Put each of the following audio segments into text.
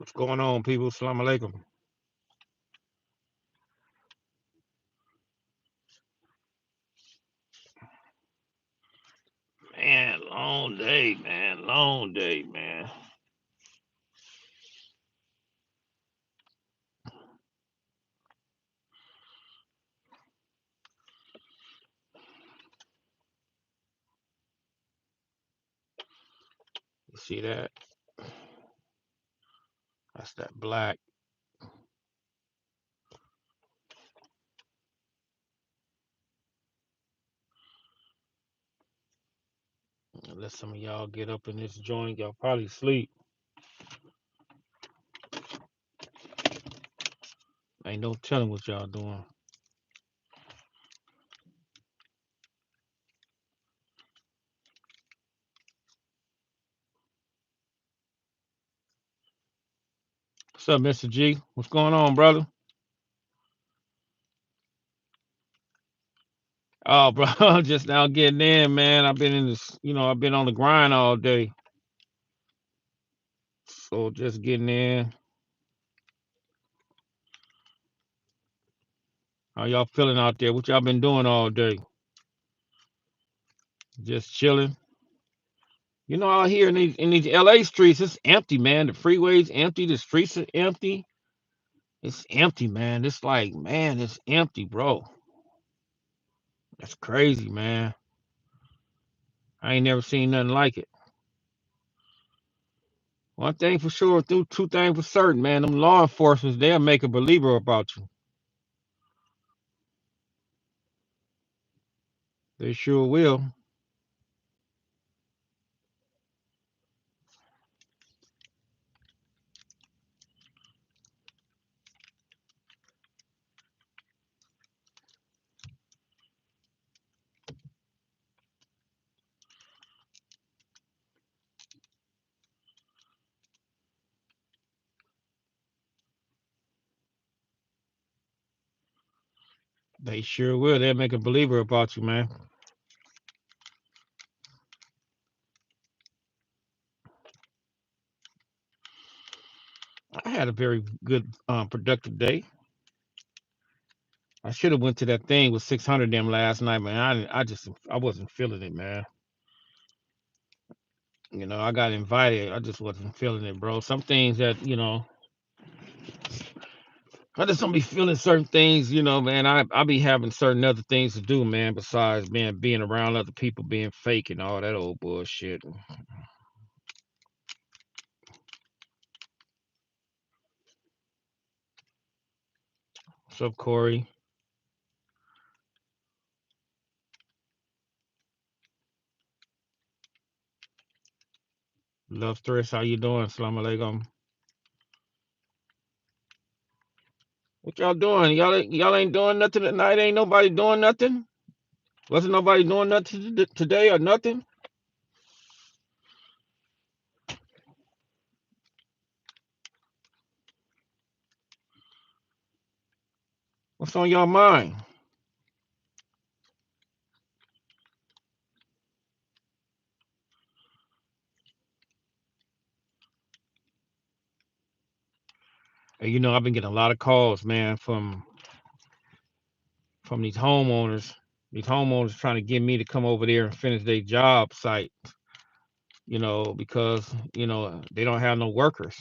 What's going on, people? Assalamu alaikum. Man, long day, man. Long day, man. You see that? That's that black. Let some of y'all get up in this joint. Y'all probably sleep. Ain't no telling what y'all doing. What's up, Mr. G? What's going on, brother? Oh, bro, I'm just now getting in, man. I've been in this, I've been on the grind all day. So just getting in. How y'all feeling out there? What y'all been doing all day? Just chilling. Out here in these LA streets, it's empty, man. The freeways empty, the streets are empty. It's empty, man. It's like, man, it's empty, bro. That's crazy, man. I ain't never seen nothing like it. One thing for sure, two things for certain, man. Them law enforcement, they'll make a believer about you. They sure will. They sure will. They'll make a believer about you, man. I had a very good, productive day. I should have went to that thing with 600 them last night, man. I wasn't feeling it, man. I got invited. I just wasn't feeling it, bro. Some things that, I just don't be feeling certain things, man. I be having certain other things to do, man, besides being around other people being fake and all that old bullshit. What's up, Corey? Love Stress, how you doing? Assalamu alaikum. What y'all doing? Y'all ain't doing nothing tonight. Ain't nobody doing nothing. Wasn't nobody doing nothing today or nothing. What's on your mind? And I've been getting a lot of calls, man, from these homeowners. These homeowners trying to get me to come over there and finish their job site, because they don't have no workers.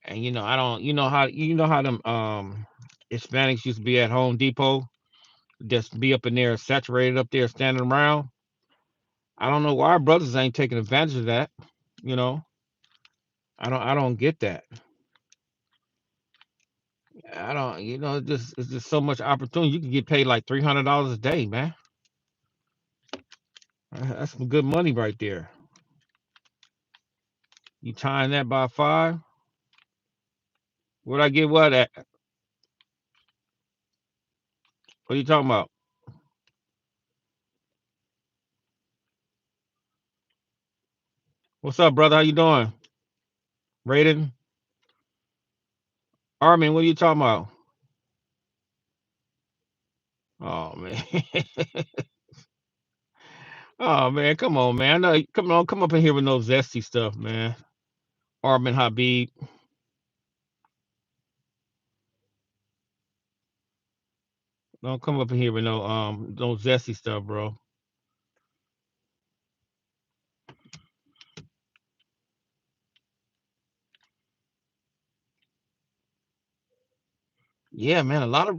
And I don't, you know how them Hispanics used to be at Home Depot, just be up in there saturated up there standing around. I don't know why our brothers ain't taking advantage of that. You know, I don't get that. I don't, it's just so much opportunity. You can get paid like $300 a day, man. That's some good money right there. You tying that by five? What I get? What at? What are you talking about? What's up, brother? How you doing? Raiden? Armin, what are you talking about? Oh man. Oh man, come on, man. I know, come on, come up in here with no zesty stuff, man. Armin Habib. Don't come up in here with no zesty stuff, bro. Yeah, man. Not a lot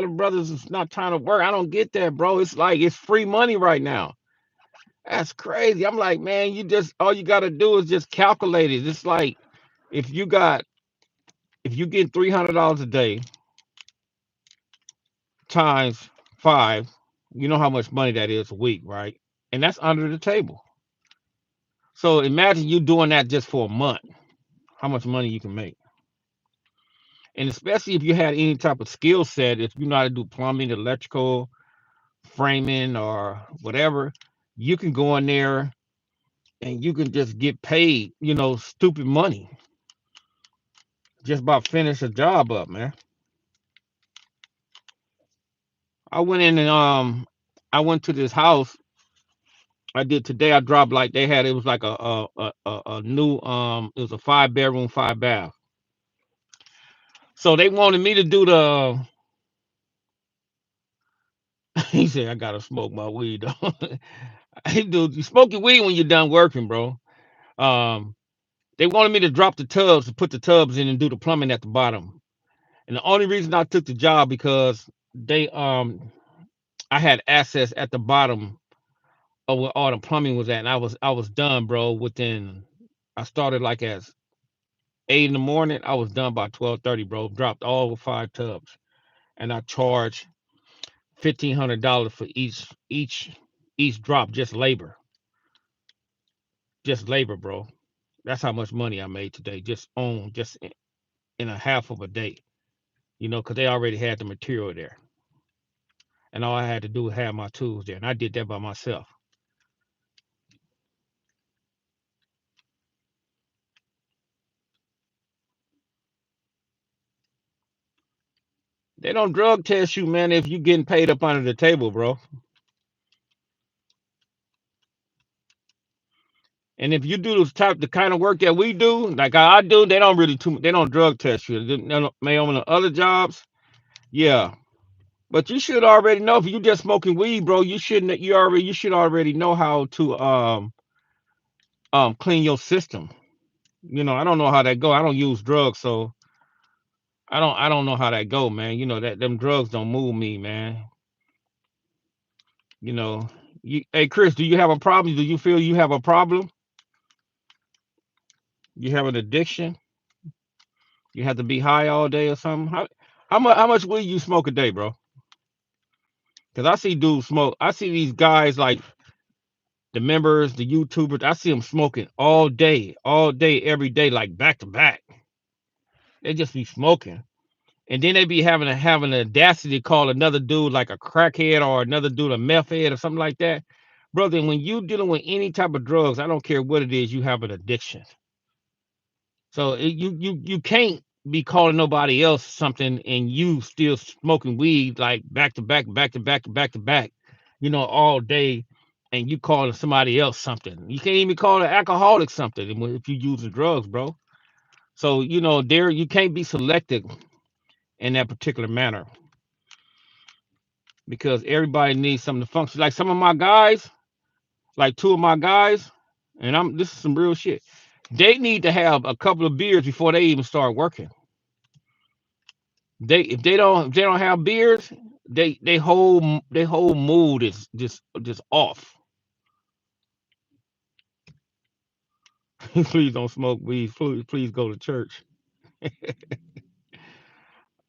of brothers is not trying to work. I don't get that, bro. It's like it's free money right now. That's crazy. I'm like, man, you just all you gotta do is just calculate it. It's like if you got if you get $300 a day times five, you know how much money that is a week, right? And that's under the table. So imagine you doing that just for a month. How much money you can make? And especially if you had any type of skill set, if you know how to do plumbing, electrical, framing, or whatever, you can go in there and you can just get paid, stupid money just by finish a job up, man. I went in and I went to this house I did today. I dropped like they had it was like a new it was a 5 bedroom, 5 bath. So they wanted me to do the he said I gotta smoke my weed though. Hey dude, you smoke your weed when you're done working, bro. Um they wanted me to drop the tubs to put the tubs in and do the plumbing at the bottom. And the only reason I took the job because they I had access at the bottom of where all the plumbing was at, and I was done, bro. Within I started like at 8 in the morning. I was done by 12:30, bro. Dropped all 5 tubs, and I charged $1,500 for each drop, just labor, bro. That's how much money I made today, just in a half of a day. Because they already had the material there, and all I had to do was have my tools there, and I did that by myself. They don't drug test you, man, if you getting paid up under the table, bro. And if you do the kind of work that we do, like I do, they don't drug test you. May on the other jobs, yeah. But you should already know if you just smoking weed, bro. You should already know how to clean your system. I don't know how that go. I don't use drugs, so I don't know how that go, man. That them drugs don't move me, man. You know. Hey Chris, do you have a problem? Do you feel you have a problem? You have an addiction? You have to be high all day or something? How much weed you smoke a day, bro? Cause I see dudes smoke. I see these guys like the members, the YouTubers. I see them smoking all day, every day, like back to back. They just be smoking, and then they be having the audacity to call another dude like a crackhead or another dude a meth head or something like that. Brother, when you dealing with any type of drugs, I don't care what it is, you have an addiction. So you can't be calling nobody else something and you still smoking weed like back to back, back to back to back to back, all day, and you calling somebody else something. You can't even call an alcoholic something if you using drugs, bro. So there you can't be selective in that particular manner because everybody needs something to function. Like some of my guys, like two of my guys, and this is some real shit. They need to have a couple of beers before they even start working. If they don't have beers, they whole mood is just off. Please don't smoke weed. Please go to church.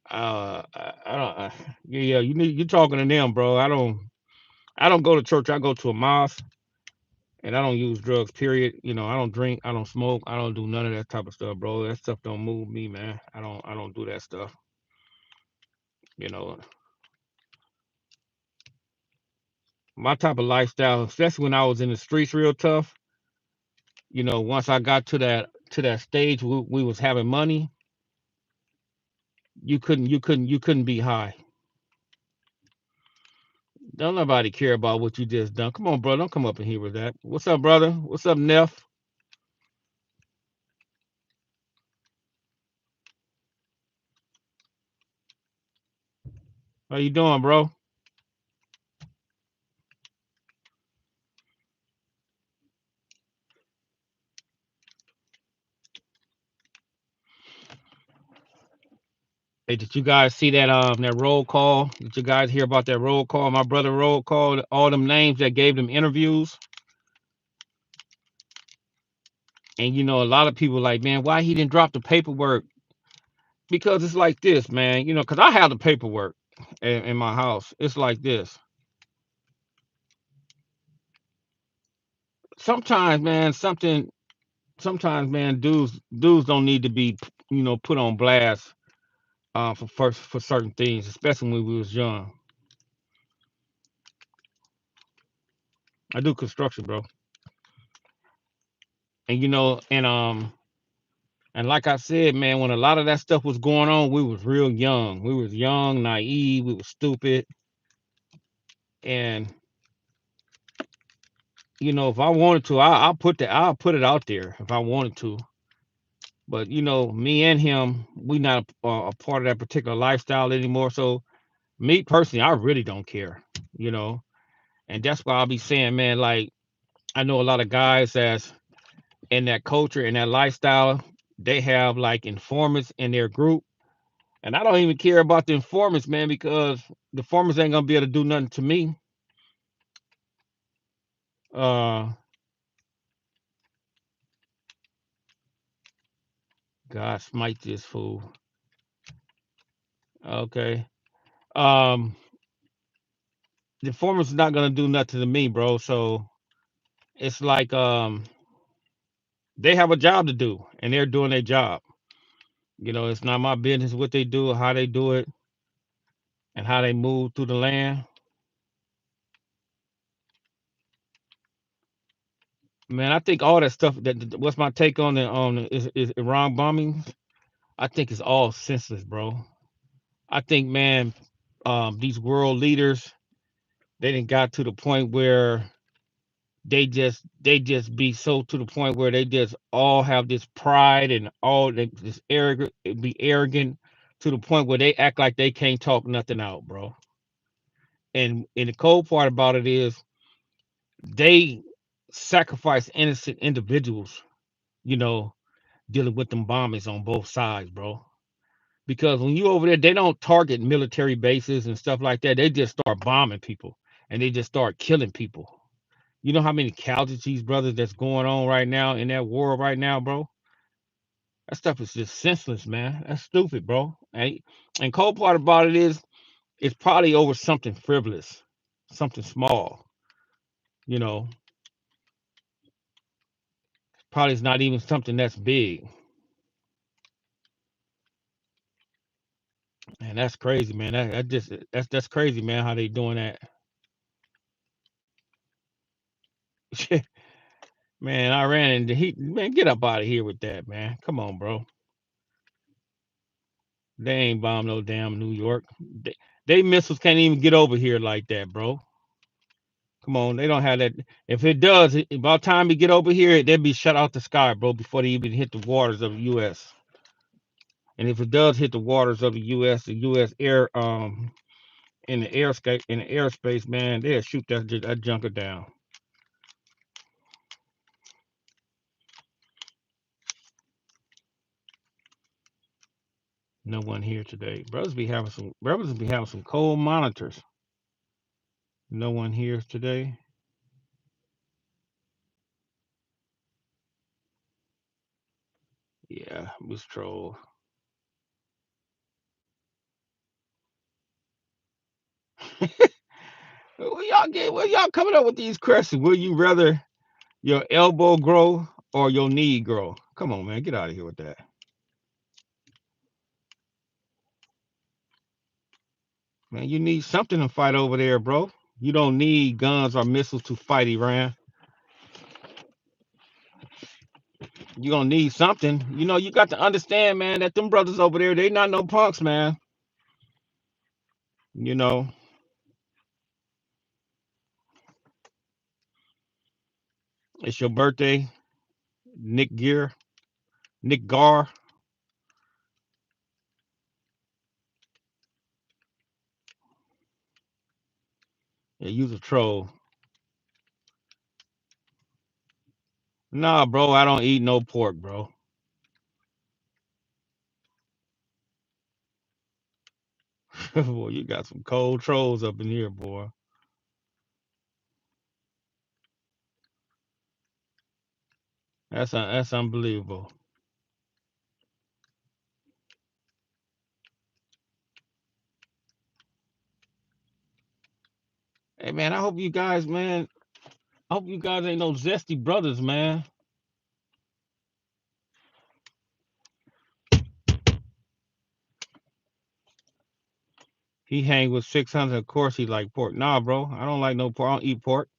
I don't. Yeah, you talking to them, bro. I don't go to church. I go to a mosque, and I don't use drugs. Period. I don't drink. I don't smoke. I don't do none of that type of stuff, bro. That stuff don't move me, man. I don't do that stuff. You know, my type of lifestyle, especially when I was in the streets, real tough. Once I got to that stage, we was having money. You couldn't be high. Don't nobody care about what you just done. Come on, bro. Don't come up in here with that. What's up, brother? What's up, Neff? How you doing, bro? Hey, did you guys see that roll call? Did you guys hear about that roll call? My brother roll called all them names that gave them interviews. And a lot of people like, man, why he didn't drop the paperwork? Because it's like this, man. Because I have the paperwork in my house. It's like this. Sometimes, man, sometimes, man, dudes don't need to be, put on blast for certain things, especially when we was young. I do construction, bro. And and like I said, man, when a lot of that stuff was going on, we was real young. We was young, naive, we was stupid. And if I wanted to, I'll put it out there if I wanted to. But me and him, we not a part of that particular lifestyle anymore. So me personally, I really don't care. You know, and that's why I'll be saying, man, like I know a lot of guys that's in that culture and that lifestyle. They have like informants in their group. And I don't even care about the informants, man, because the informants ain't gonna be able to do nothing to me. Uh, God smite this fool. Okay. Um, the informants not gonna do nothing to me, bro. So it's like they have a job to do, and they're doing their job. It's not my business what they do, how they do it, and how they move through the land. Man, I think all that stuff. What's my take on the is Iran bombing? I think it's all senseless, bro. I think, man, these world leaders they didn't got to the point where they just be so to the point where they just all have this pride and all this arrogant be arrogant to the point where they act like they can't talk nothing out, bro. And the cold part about it is they sacrifice innocent individuals, you know, dealing with them bombings on both sides, bro. Because when you over there, they don't target military bases and stuff like that. They just start bombing people and they just start killing people. You know how many casualties, brothers, that's going on right now in that war right now, bro? That stuff is just senseless, man. That's stupid, bro. And cold part about it is it's probably over something frivolous, something small. You know, probably it's not even something that's big. And that's crazy, man. That's crazy, man. How they doing that, man? I ran into he man. Get up out of here with that, man. Come on, bro. They ain't bomb no damn New York. They missiles can't even get over here like that, bro. Come on, they don't have that. If it does, about time we get over here, they'll be shut out the sky, bro, before they even hit the waters of the U.S. And if it does hit the waters of the U.S. air, in the airscape, in the airspace, man, they'll shoot that junker down. No one here today. Brothers be having some cold monitors. No one here today. Yeah, was troll. Where y'all coming up with these questions? Will you rather your elbow grow or your knee grow? Come on, man, get out of here with that. Man, you need something to fight over there, bro. You don't need guns or missiles to fight Iran. You gonna need something. You got to understand, man, that them brothers over there, they not no punks, man. You know, it's your birthday, Nick Gear, Nick Gar. Yeah, use a troll. Nah, bro, I don't eat no pork, bro. Boy, you got some cold trolls up in here, boy. That's unbelievable. Hey man, I hope you guys, man. I hope you guys ain't no zesty brothers, man. He hang with 600. Of course, he like pork. Nah, bro, I don't like no pork. I don't eat pork.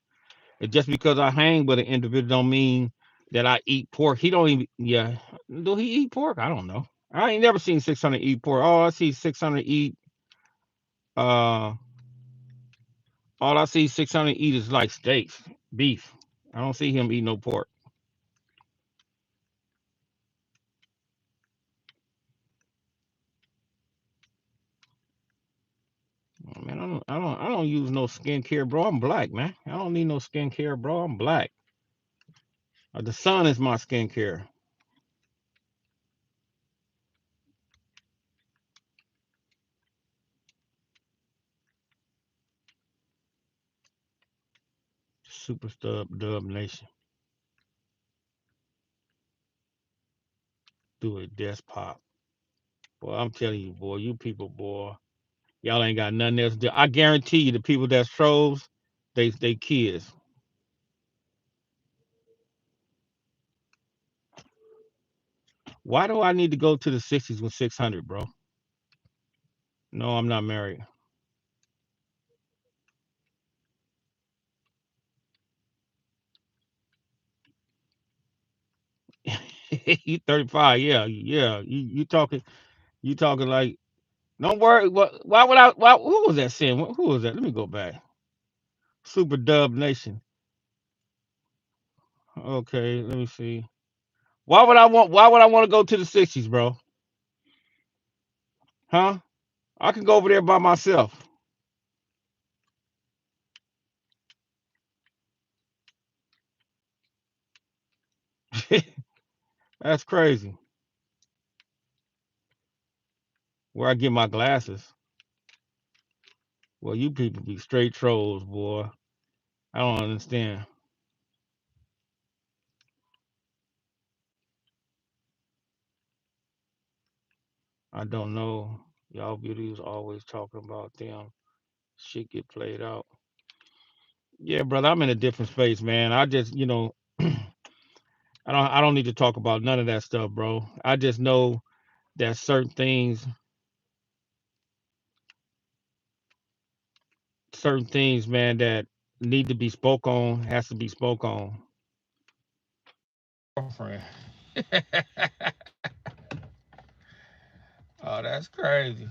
And just because I hang with an individual don't mean that I eat pork. He don't even. Yeah, do he eat pork? I don't know. I ain't never seen 600 eat pork. All I see 600 eat. Uh, all I see 600 eat is like steaks, beef. I don't see him eat no pork. Oh, man, I don't use no skincare, bro. I'm black, man. I don't need no skincare, bro. I'm black. The sun is my skincare. Super dub nation. Do it, despot. Boy, I'm telling you, boy, you people, boy, y'all ain't got nothing else to do. I guarantee you, the people that's trolls, they kids. Why do I need to go to the 60s with 600, bro? No, I'm not married. You 35, yeah, yeah. You talking like. Don't worry. What? Why would I? Why? Who was that saying? Who was that? Let me go back. Super Dub Nation. Okay, let me see. Why would I want? Why would I want to go to the 60s, bro? Huh? I can go over there by myself. That's crazy. Where I get my glasses? Well, you people be straight trolls, boy. I don't understand. I don't know. Y'all beauties always talking about them. Shit get played out. Yeah, brother, I'm in a different space, man. I just, I don't need to talk about none of that stuff, bro. I just know that certain things, man, that need to be spoke on has to be spoke on. Girlfriend. Oh, that's crazy.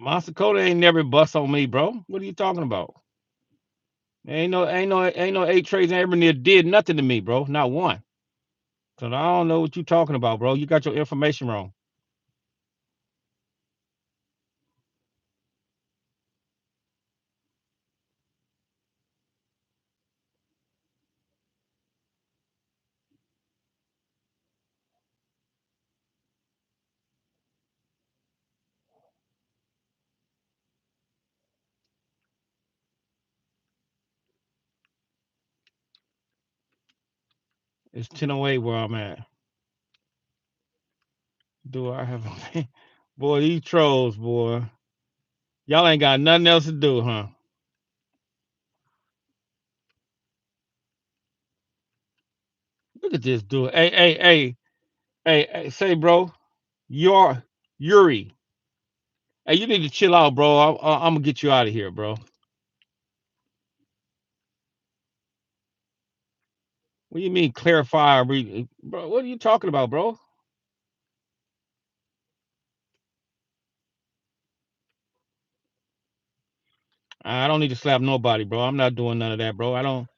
Monster Coda ain't never bust on me, bro. What are you talking about? Ain't no eight trades ever near did nothing to me, bro. Not one. So I don't know what you talking about, bro. You got your information wrong. It's 10:08 where I'm at. Do I have a boy? These trolls, boy. Y'all ain't got nothing else to do, huh? Look at this dude. Hey, say, bro, you're Yuri. Hey, you need to chill out, bro. I'm gonna get you out of here, bro. What do you mean clarify? Bro, what are you talking about, bro? I don't need to slap nobody, bro. I'm not doing none of that, bro. I don't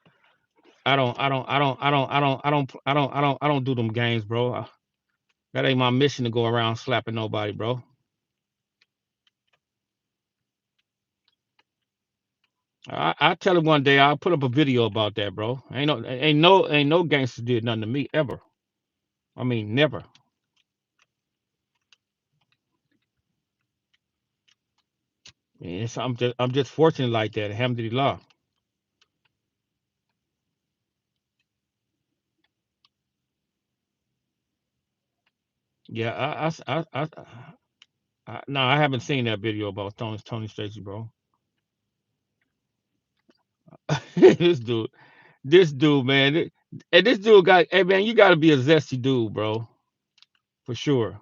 do them games, bro. That ain't my mission to go around slapping nobody, bro. I tell him one day I'll put up a video about that, bro. Ain't no gangster did nothing to me ever. I mean, never. I'm just fortunate like that. Alhamdulillah. Yeah, no, I haven't seen that video about Tony Stacy, bro. this dude, this dude, man, and this dude got, hey man, you got to be a zesty dude, bro, for sure.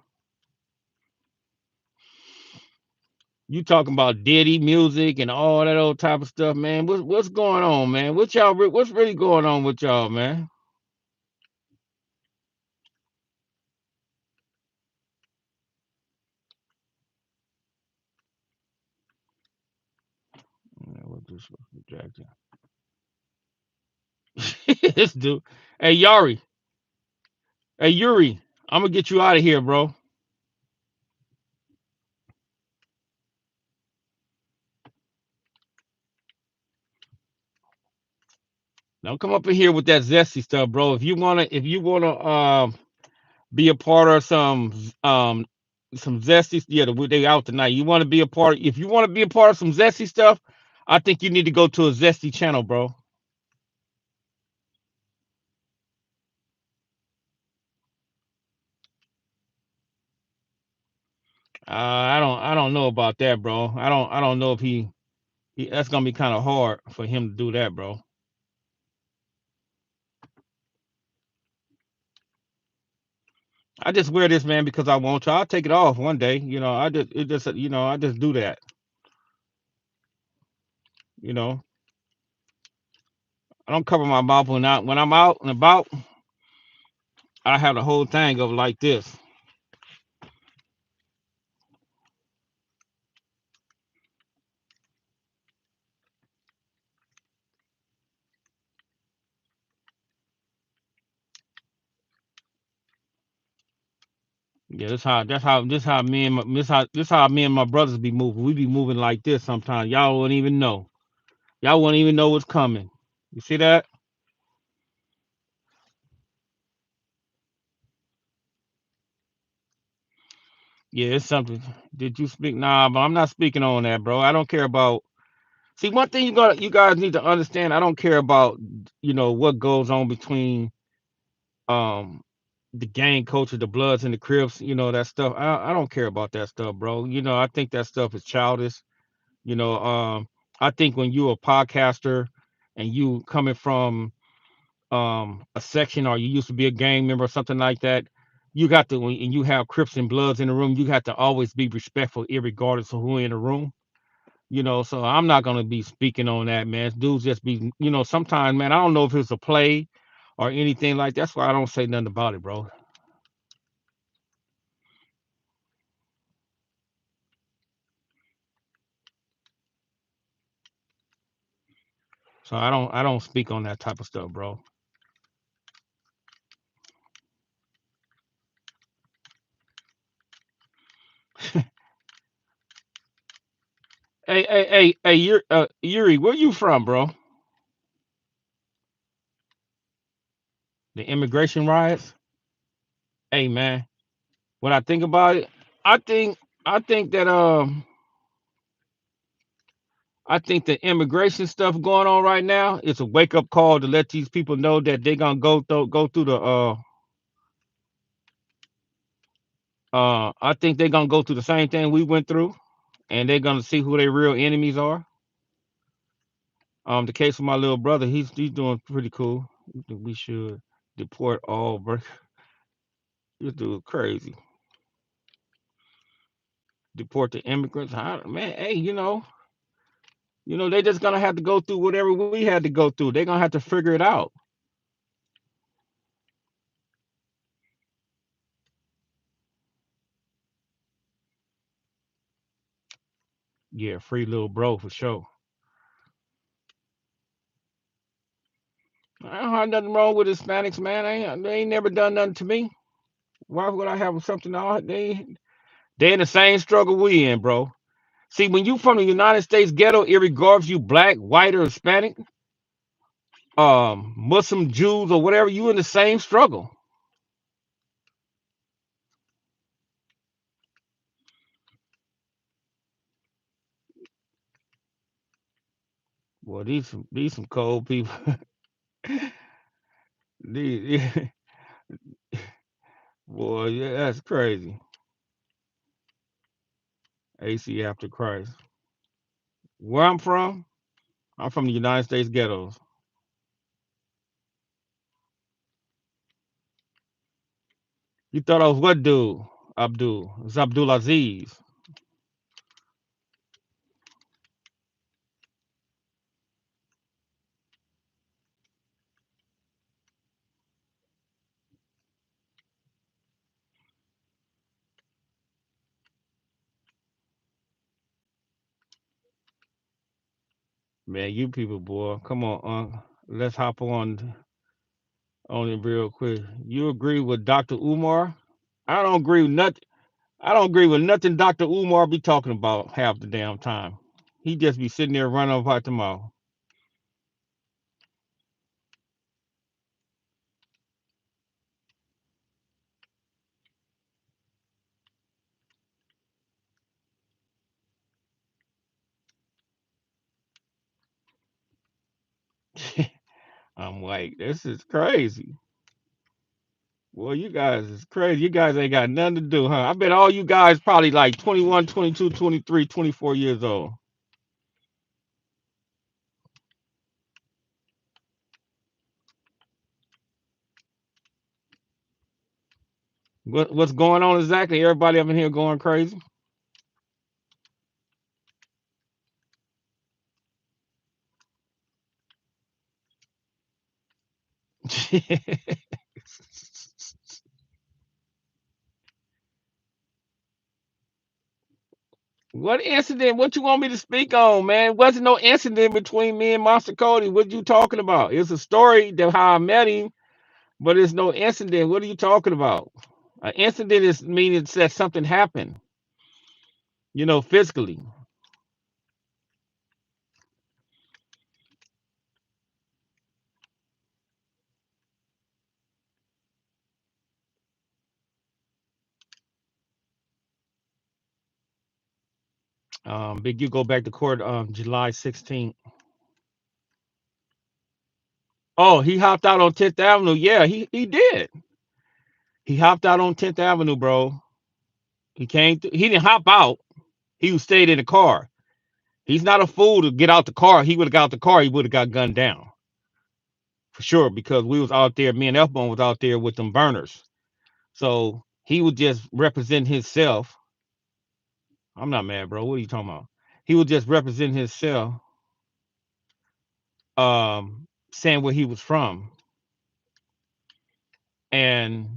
You talking about Diddy music and all that old type of stuff, man. What's going on, man? What's really going on with y'all, man? Yeah, what this Jackson? this dude, hey Yari, hey Yuri, I'm gonna get you out of here, bro. Don't come up in here with that zesty stuff, bro. If you wanna be a part of some zesty, yeah, they out tonight. You want to be a part? If you want to be a part of some zesty stuff, I think you need to go to a zesty channel, bro. I don't know about that, bro. I don't know if that's gonna be kind of hard for him to do that, bro. I just wear this, man, because I want to. I'll take it off one day. I just do that. You know, I don't cover my mouth when I'm out and about. I have the whole thing of like this. Yeah, this how me and my brothers be moving. We be moving like this sometimes. Y'all wouldn't even know. Y'all wouldn't even know what's coming. You see that? Yeah, it's something. Did you speak? Nah, but I'm not speaking on that, bro. I don't care about. See, one thing you guys need to understand. I don't care about what goes on between um the gang culture, the Bloods and the Crips. That stuff. I don't care about that stuff, bro. I think that stuff is childish. You know, um, I think when you're a podcaster and you coming from a section or you used to be a gang member or something like that, you got to and you have Crips and Bloods in the room, you have to always be respectful, regardless of who in the room. So I'm not gonna be speaking on that, man. Dudes just be, sometimes, man, I don't know if it's a play or anything like that's why I don't say nothing about it, bro. So I don't speak on that type of stuff, bro. Hey, Yuri, where you from, bro? The immigration riots? Hey, man, when I think about it, I think I think that I think the immigration stuff going on right now is a wake up call to let these people know that they're gonna go through the I think they're gonna go through the same thing we went through, and they're gonna see who their real enemies are. The case of my little brother, he's doing pretty cool. We think we should deport all. This dude crazy. Deport the immigrants. Man, hey, they just gonna have to go through whatever we had to go through. They're gonna have to figure it out. Yeah, free little bro for sure. find nothing wrong with Hispanics, man. They ain't never done nothing to me. Why would I have something? They in the same struggle we in, bro. See, when you from the United States ghetto, irregardless you black, white, or Hispanic, Muslim, Jews, or whatever, you in the same struggle. Well, these some cold people. these, boy, yeah, that's crazy. AC after Christ. Where I'm from the United States ghettos. You thought I was what dude? Abdul. It's Abdulaziz. Man, you people, boy, come on, let's hop on it real quick. You agree with Dr. Umar? I don't agree with nothing. I don't agree with nothing Dr. Umar be talking about half the damn time. He just be sitting there running off out the mouth. I'm like, this is crazy. Well, you guys is crazy. You guys ain't got nothing to do, huh? I bet all you guys probably like 21, 22, 23, 24 years old. What's going on exactly? Everybody up in here going crazy? What incident? What you want me to speak on, man? Wasn't no incident between me and Monster Cody. What you talking about? It's a story that how I met him, but it's no incident. What are you talking about? An incident is meaning that something happened, physically. Big you go back to court July 16th. Oh, he hopped out on 10th Avenue. Yeah, he did. He hopped out on 10th Avenue, bro. He didn't hop out. He stayed in the car. He's not a fool to get out the car. He would have got out the car. He would have got gunned down for sure because we was out there. Me and F-Bone was out there with them burners. So he would just represent himself. I'm not mad, bro. What are you talking about? He would just represent himself, saying where he was from, and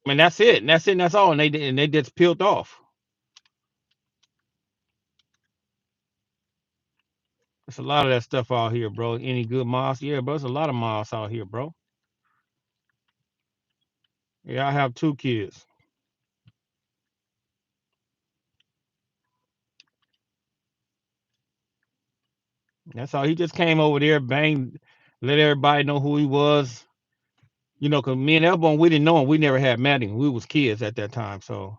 that's it. And that's it. And that's all. And they just peeled off. There's a lot of that stuff out here, bro. Any good moss? Yeah, bro. There's a lot of moss out here, bro. Yeah, I have two kids. That's all. He just came over there, banged, let everybody know who he was. Cause me and Elbone, we didn't know him. We never had met him. We was kids at that time, so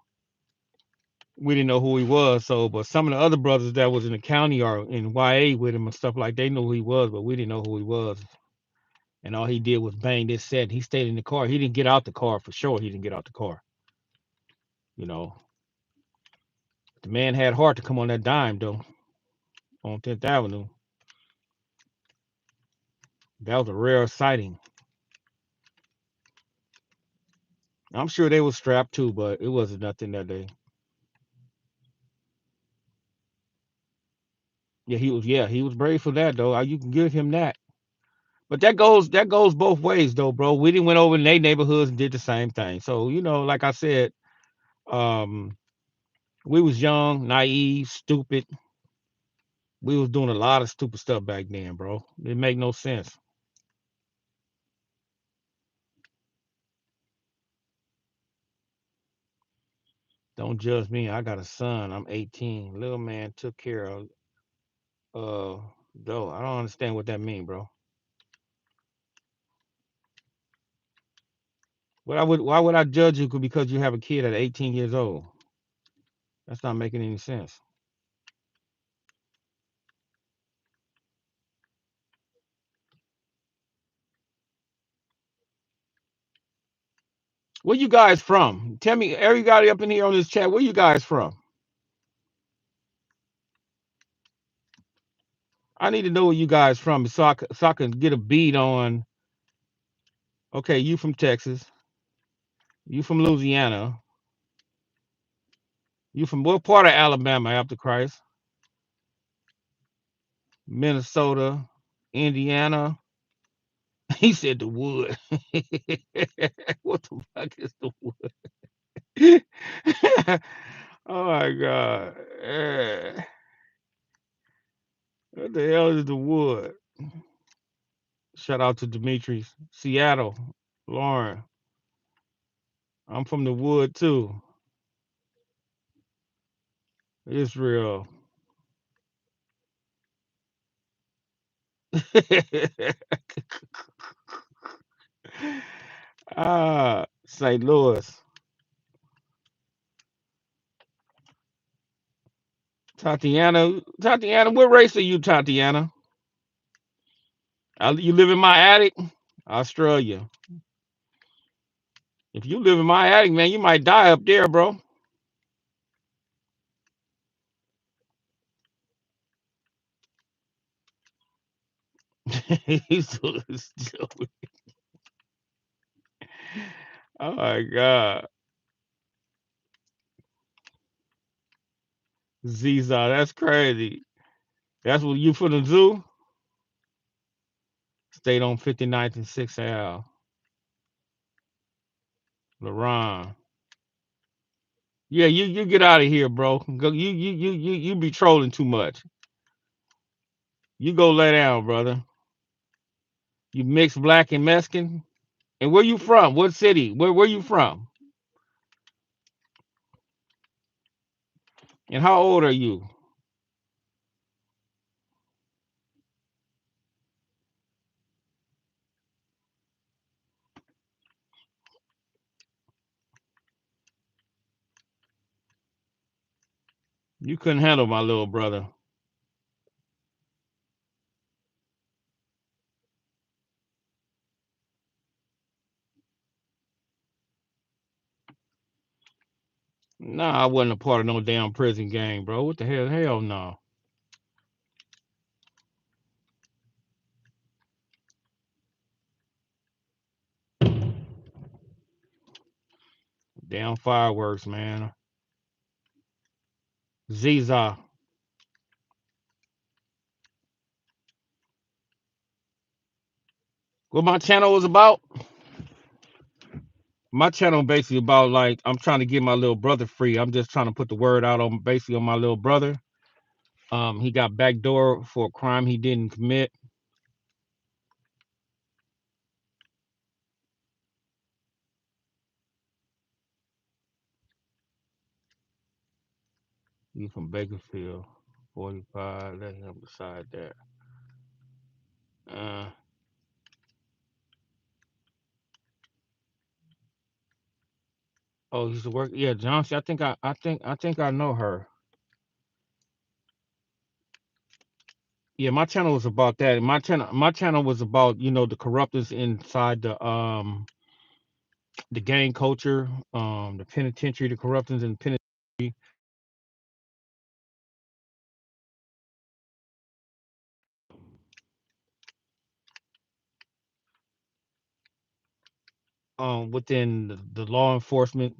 we didn't know who he was. So, but some of the other brothers that was in the county or in YA with him and stuff like, they knew who he was, but we didn't know who he was. And all he did was bang this set. He stayed in the car. He didn't get out the car for sure. He didn't get out the car. You know, the man had heart to come on that dime though on 10th Avenue. That was a rare sighting. I'm sure they was strapped too, but it wasn't nothing that day. Yeah, he was. Yeah, he was brave for that though. You can give him that. But that goes both ways though, bro. We didn't went over in their neighborhoods and did the same thing. So like I said, um, we was young, naive, stupid. We was doing a lot of stupid stuff back then, bro. It make no sense. Don't judge me. I got a son. I'm 18. Little man took care of. Though I don't understand what that mean, bro. Why would I judge you because you have a kid at 18 years old? That's not making any sense. Where you guys from? Tell me, everybody up in here on this chat, where you guys from? I need to know where you guys from so I can get a beat on. Okay, you from Texas, you from Louisiana, you from what part of Alabama after Christ? Minnesota, Indiana. He said the wood. What the fuck is the wood? Oh my god. What the hell is the wood? Shout out to Demetrius. Seattle, Lauren. I'm from the wood too. Israel. St. Louis. Tatiana, what race are you, Tatiana? You live in my attic? Australia. If you live in my attic, man, you might die up there, bro. He's so stupid. Oh my god. Ziza, that's crazy. That's what you for the zoo? Stayed on 59th and 6th Ave. LaRon. Yeah, you get out of here, bro. Go, you be trolling too much. You go lay down, brother. You mixed black and Mexican. And where you from? What city? Where you from? And how old are you? You couldn't handle my little brother. Nah, I wasn't a part of no damn prison gang, bro. What the hell? Hell no. Damn fireworks, man. Ziza. What my channel was about? My channel basically about like I'm trying to get my little brother free. I'm just trying to put the word out on basically on my little brother. He got backdoor for a crime he didn't commit. He from Bakersfield, 45. Let him decide that. Uh, oh, he used to work. Yeah, Johnson. I think I know her. Yeah, my channel was about that. My channel was about the corruptors inside the gang culture, the penitentiary, the corruptors in penitentiary, within the law enforcement.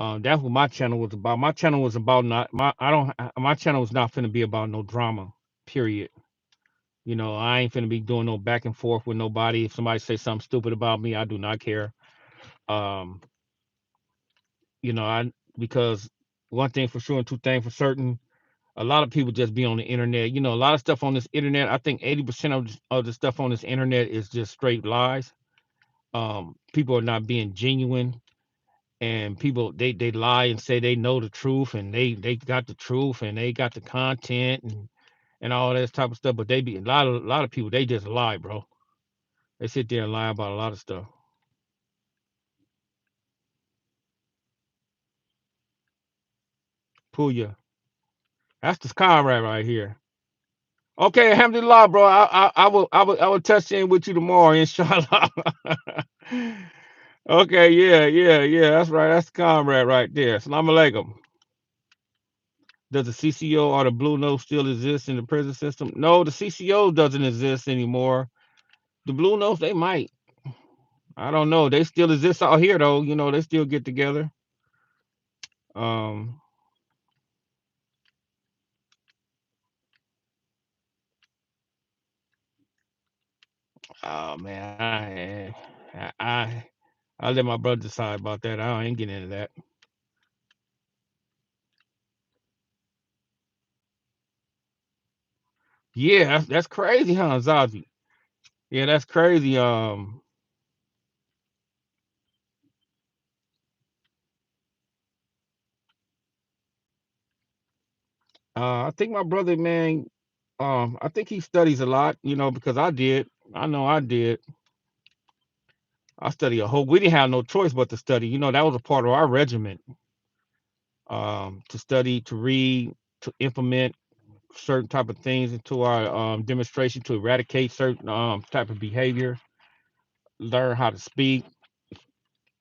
That's what my channel was about. My channel was about not my I don't my channel was not finna be about no drama. Period. I ain't finna be doing no back and forth with nobody. If somebody say something stupid about me, I do not care. Um, I because one thing for sure and two things for certain, a lot of people just be on the internet. A lot of stuff on this internet. I think 80% of the stuff on this internet is just straight lies. People are not being genuine, and people they lie and say they know the truth, and they got the truth, and they got the content, and all that type of stuff. But they be a lot of people, they just lie, bro. They sit there and lie about a lot of stuff. Pull you. That's the Conrad right here. Okay, alhamdulillah, bro. I will touch in with you tomorrow, inshallah. Okay, yeah, yeah, yeah. That's right. That's Conrad right there. Salam alaikum. Does the CCO or the Blue Note still exist in the prison system? No, the CCO doesn't exist anymore. The Blue Notes, they might. I don't know. They still exist out here though. They still get together. Um, oh man, I let my brother decide about that. I ain't getting into that. Yeah, that's crazy, huh, Zazi? Yeah, that's crazy. I think my brother, man, I think he studies a lot, because I did. I know I did. I study a whole. We didn't have no choice but to study. That was a part of our regiment. To study, to read, to implement certain type of things into our demonstration, to eradicate certain type of behavior, learn how to speak,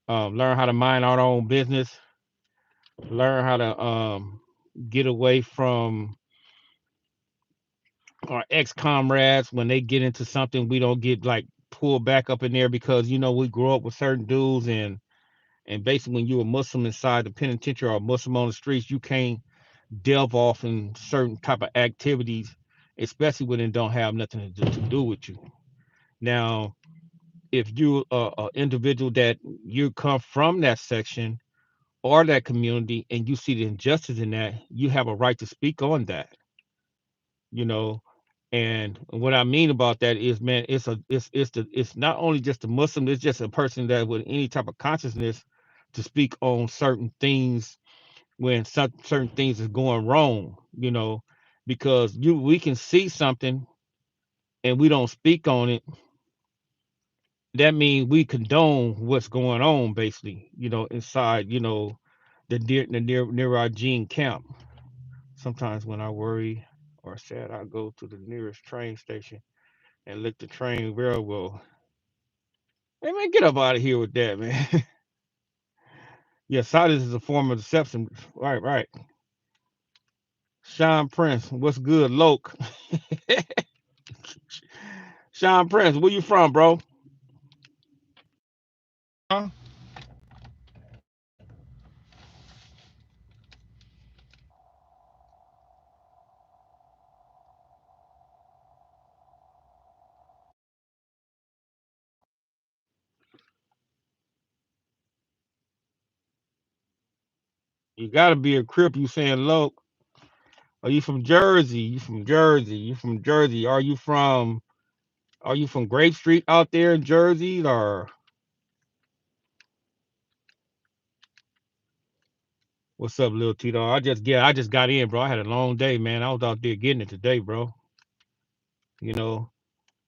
learn how to mind our own business, learn how to get away from our ex comrades when they get into something. We don't get like pulled back up in there because we grow up with certain dudes, and basically when you're a Muslim inside the penitentiary or a Muslim on the streets, you can't delve off in certain type of activities, especially when it don't have nothing to do with you. Now, if you are an individual that you come from that section or that community and you see the injustice in that, you have a right to speak on that. You know, and what I mean about that is, man, it's not only just a Muslim, it's just a person that with any type of consciousness to speak on certain things when certain things is going wrong, because we can see something and we don't speak on it. That means we condone what's going on, basically, inside, the near our gene camp. Sometimes when I worry or sad, I go to the nearest train station and lick the train real well. Hey man, get up out of here with that, man. Yeah, silence is a form of deception. Right, right. Sean Prince, what's good, Loke? Sean Prince, where you from, bro? Huh? You gotta be a Crip. You saying Loke? Are you from Jersey? You from Jersey? You from Jersey? Are you from Grape Street out there in Jersey, or what's up, little Tito? I just got in, bro. I had a long day, man. I was out there getting it today, bro. You know,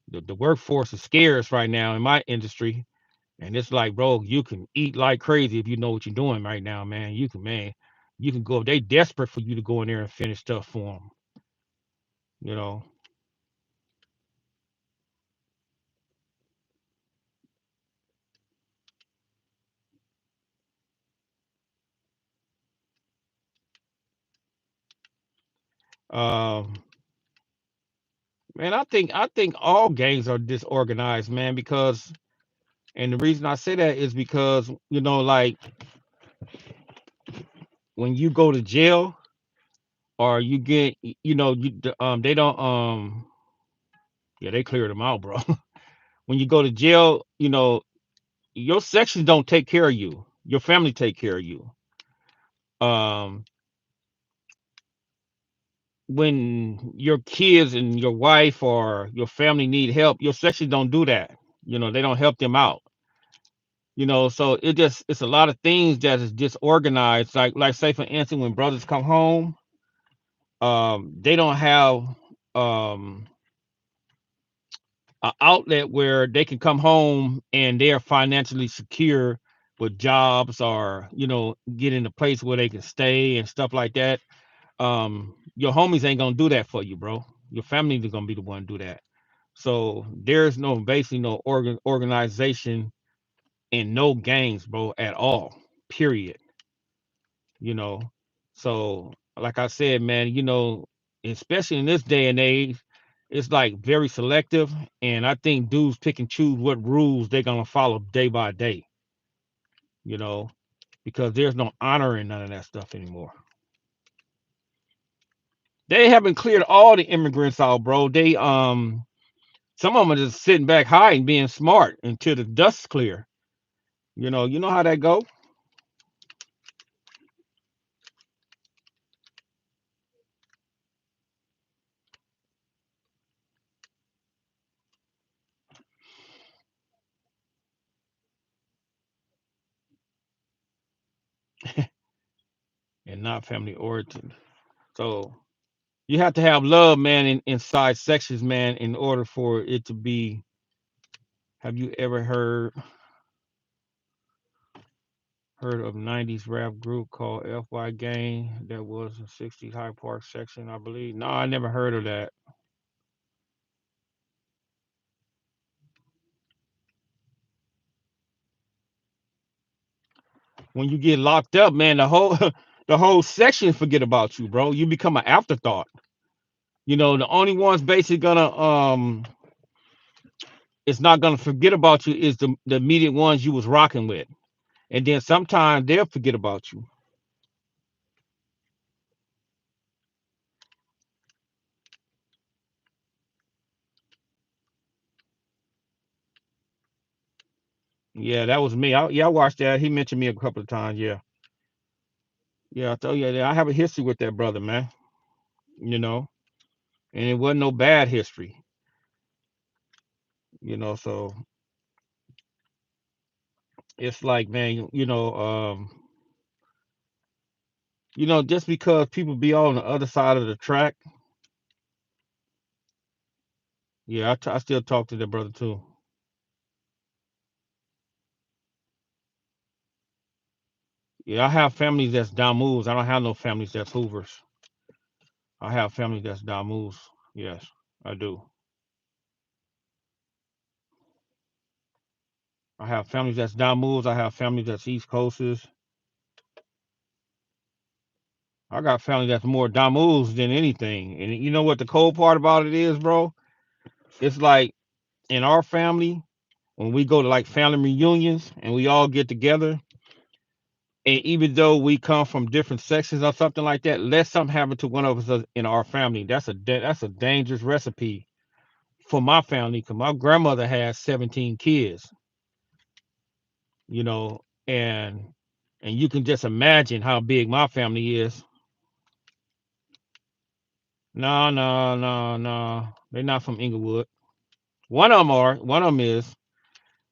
the workforce is scarce right now in my industry. And it's like, bro, you can eat like crazy if you know what you're doing right now, man. Man, you can go. They desperate for you to go in there and finish stuff for them. You know, um, man, I think all gangs are disorganized, man. Because, and the reason I say that is because like when you go to jail or you get, they don't, yeah, they cleared them out, bro. When you go to jail, your section don't take care of you. Your family take care of you. Um, when your kids and your wife or your family need help, your section don't do that. They don't help them out. So it's a lot of things that is disorganized. Like say for instance, when brothers come home, they don't have um an outlet where they can come home and they are financially secure with jobs, or get in a place where they can stay and stuff like that. Your homies ain't gonna do that for you, bro. Your family is gonna be the one to do that. So there's no basically no organization and no gangs, bro, at all. Period. You know. So like I said, man, especially in this day and age, it's like very selective, and I think dudes pick and choose what rules they're gonna follow day by day. You know, because there's no honor in none of that stuff anymore. They haven't cleared all the immigrants out, bro. Some of them are just sitting back hiding, being smart until the dust's clear. You know how that go. And not family origin. So you have to have love, man, inside sections, man, in order for it to be. Have you ever heard of '90s rap group called FY Gang that was in '60s High Park section, I believe? No, I never heard of that. When you get locked up, man, the whole the whole section forget about you, bro. You become an afterthought. The only ones basically gonna it's not gonna forget about you is the immediate ones you was rocking with, and then sometimes they'll forget about you. Yeah, that was me. Yeah, I watched that. He mentioned me a couple of times. Yeah, yeah. I told you that I have a history with that brother, man. You know, and it wasn't no bad history. So it's like, man, just because people be on the other side of the track. Yeah, I still talk to that brother too. Yeah, I have families that's Damus. I don't have no families that's Hoovers. I have families that's Damus. Yes, I do. I have families that's Damus. I have families that's East Coasters. I got family that's more Damus than anything. And you know what the cold part about it is, bro? It's like in our family, when we go to like family reunions and we all get together, and even though we come from different sections or something like that, let something happen to one of us in our family. That's a dangerous recipe for my family, because my grandmother had 17 kids, you know, and you can just imagine how big my family is. No, no, no, no. They're not from Inglewood. One of them is,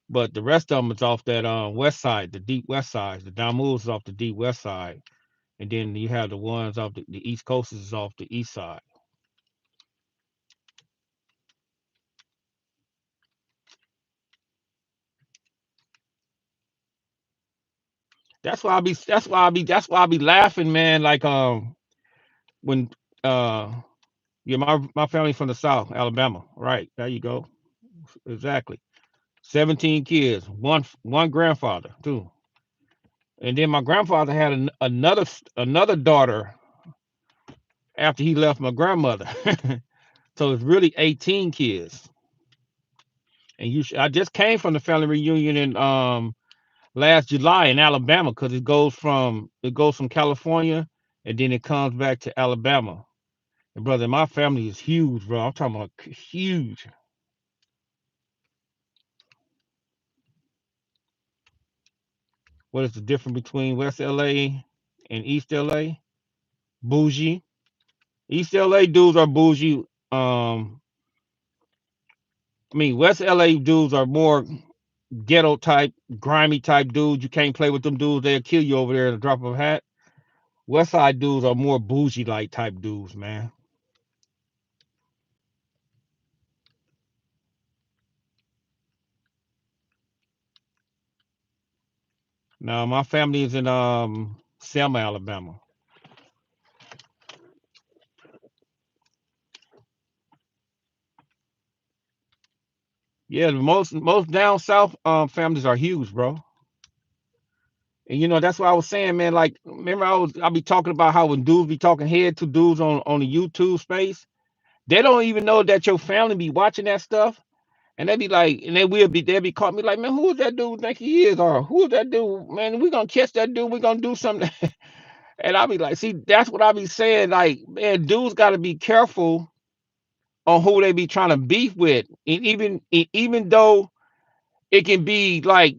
but the rest of them is off that west side, the deep west side. The Damus is off the deep west side, and then you have the ones off the east coast is off the east side. That's why I be laughing, man. Like when uh yeah, my family from the South, Alabama. Right. There you go. Exactly. 17 kids, one grandfather, too. And then my grandfather had another daughter after he left my grandmother. So it's really 18 kids. And I just came from the family reunion in last July in Alabama, because it goes from California and then it comes back to Alabama. And brother, my family is huge, bro. I'm talking about huge. What is the difference between West LA and East LA? Bougie. East LA dudes are bougie. I mean, West LA dudes are more. ghetto type, grimy type dudes. You can't play with them dudes. They'll kill you over there at the drop of a hat. West Side dudes are more bougie like type dudes, man. Now my family is in Selma, Alabama. Yeah, the most down south families are huge, bro. And that's what I was saying, man. Like, remember I'll be talking about how when dudes be talking head to dudes on the YouTube space, they don't even know that your family be watching that stuff. And they be like, and they'll be calling me like, man, who is that dude think he is? Or who is that dude? Man, we gonna catch that dude, we gonna do something. And I'll be like, see, that's what I be saying. Like, man, dudes gotta be careful on who they be trying to beef with. And even though it can be like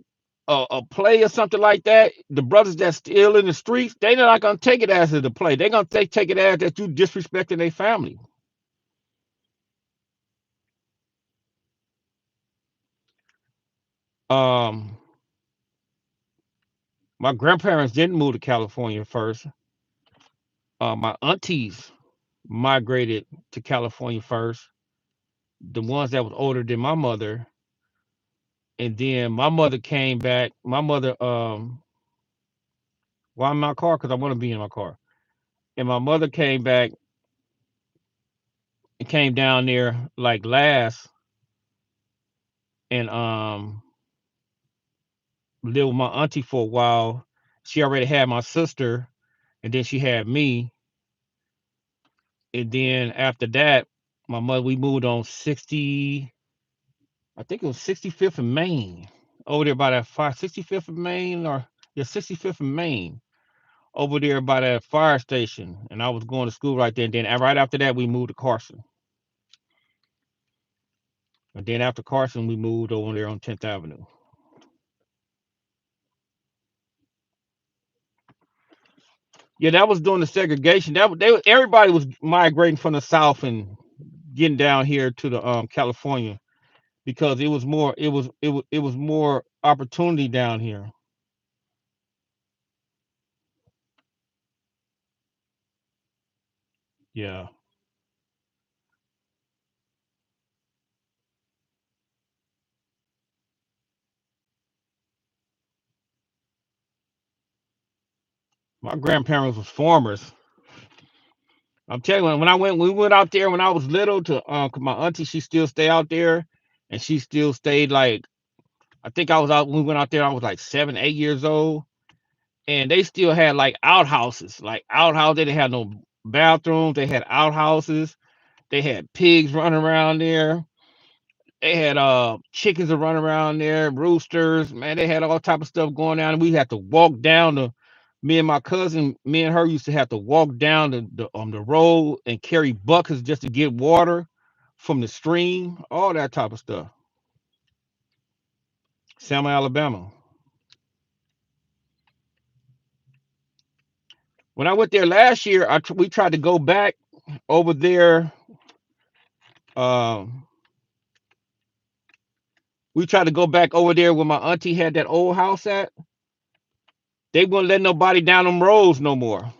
a play or something like that. The brothers that's still in the streets, they not gonna take it as a play. They gonna take it as that you disrespecting their family. Um, my grandparents didn't move to California first. My aunties migrated to California first. The ones that was older than my mother, and then my mother came back. My mother, why I'm in my car? Because I want to be in my car. And my mother came back and came down there like last, and lived with my auntie for a while. She already had my sister, and then she had me. And then after that, my mother we moved on 60. I think it was 65th and Main, over there by that fire. 65th and Main, or yeah, 65th and Main, over there by that fire station. And I was going to school right there. And then right after that, we moved to Carson. And then after Carson, we moved over there on 10th Avenue. Yeah, that was during the segregation. Everybody was migrating from the south and getting down here to the California because it was more opportunity down here. Yeah. My grandparents was farmers. I'm telling you, we went out there when I was little to 'cause my auntie, she still stay out there, and she still stayed like, I think I was out when we went out there, I was like 7, 8 years old. And they still had like outhouses. Like outhouses, they didn't have no bathrooms, they had outhouses, they had pigs running around there. They had chickens to run around there, roosters. Man, they had all type of stuff going on. And we had to walk down the. Me and my cousin, me and her used to have to walk down the road and carry buckets just to get water from the stream. All that type of stuff. Selma, Alabama. When I went there last year, we tried to go back over there. Um, we tried to go back over there where my auntie had that old house at. They wouldn't let nobody down them roads no more.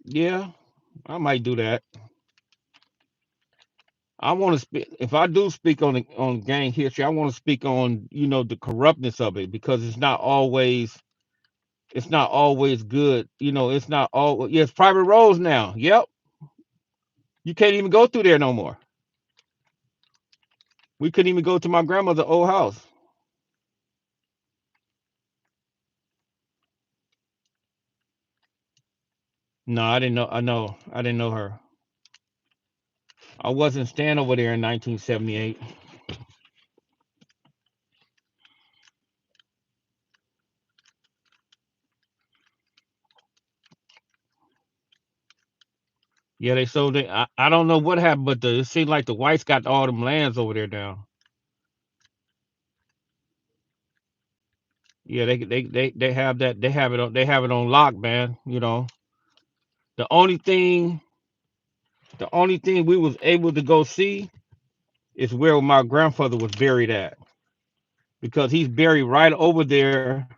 Yeah, I might do that. I want to speak. If I do speak on gang history, I want to speak on the corruptness of it because it's not always good. It's not all. Yeah, it's private roads now. Yep, you can't even go through there no more. We couldn't even go to my grandmother's old house. No, I didn't know. I didn't know her. I wasn't staying over there in 1978. Yeah, they sold it. I don't know what happened, but it seemed like the whites got all them lands over there now. Yeah, they have that. They have it on lock, man. The only thing, the only thing we was able to go see is where my grandfather was buried at, because he's buried right over there.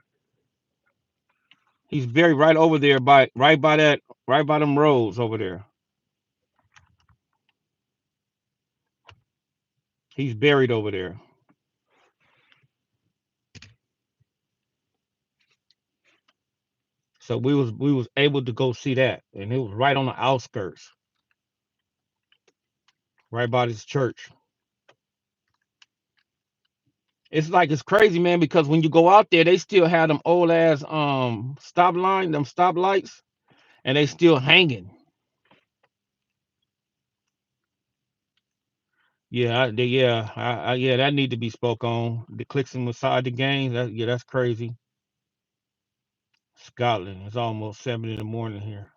He's buried right over there by right by that right by them roads over there. He's buried over there. So we was able to go see that, and it was right on the outskirts, right by this church. It's like it's crazy, man, because when you go out there, they still have them old ass them stop lights, and they still hanging. Yeah, yeah, that need to be spoke on. The clicks inside the game, yeah, that's crazy. Scotland. It's almost 7 in the morning here.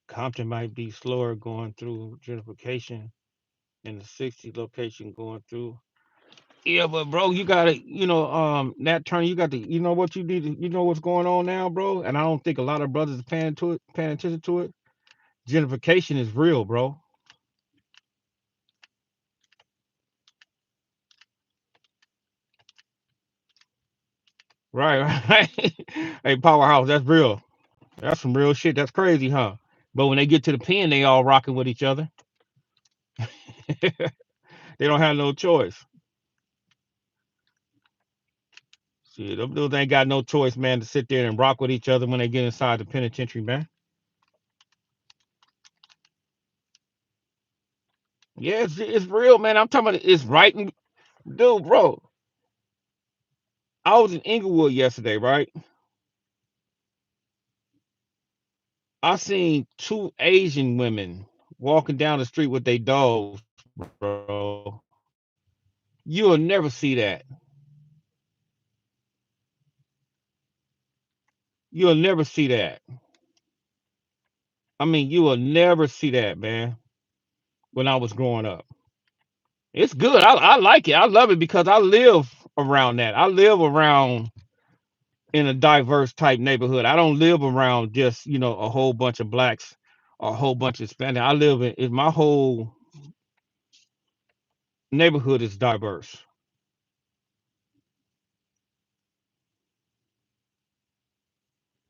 Compton might be slower going through gentrification than the 60 location going through. Yeah, but bro, you gotta, Nat Turner, you got to, you know what you need, you know what's going on now, bro. And I don't think a lot of brothers are paying attention to it. Gentrification is real, bro. Right, right. Hey, powerhouse, that's real. That's some real shit. That's crazy, huh? But when they get to the pen, they all rocking with each other. They don't have no choice. Shit, them dudes ain't got no choice, man, to sit there and rock with each other when they get inside the penitentiary, man. Yeah, it's real, man. I'm talking about it's right, dude, bro. I was in Inglewood yesterday, right? I seen two Asian women walking down the street with their dogs, bro. You'll never see that. You'll never see that. I mean, you will never see that, man. When I was growing up, it's good. I like it. I love it because I live around that. I live around in a diverse type neighborhood. I don't live around just a whole bunch of blacks or a whole bunch of Hispanic. I live in my whole neighborhood is diverse.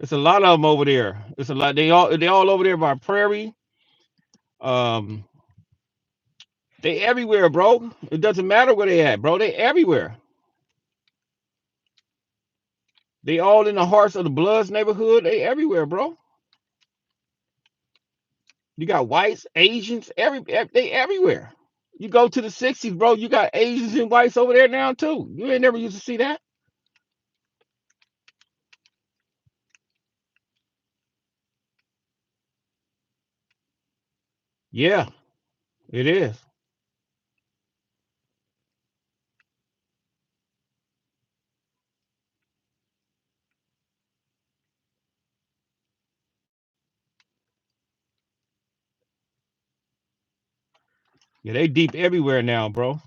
It's a lot of them over there. It's a lot. They all over there by Prairie. Um, they everywhere, bro. It doesn't matter where they at, bro. They everywhere. They all in the hearts of the Bloods neighborhood. They everywhere, bro. You got whites, Asians, they everywhere. You go to the 60s, bro. You got Asians and whites over there now too. You ain't never used to see that. Yeah, it is. Yeah, they deep everywhere now, bro.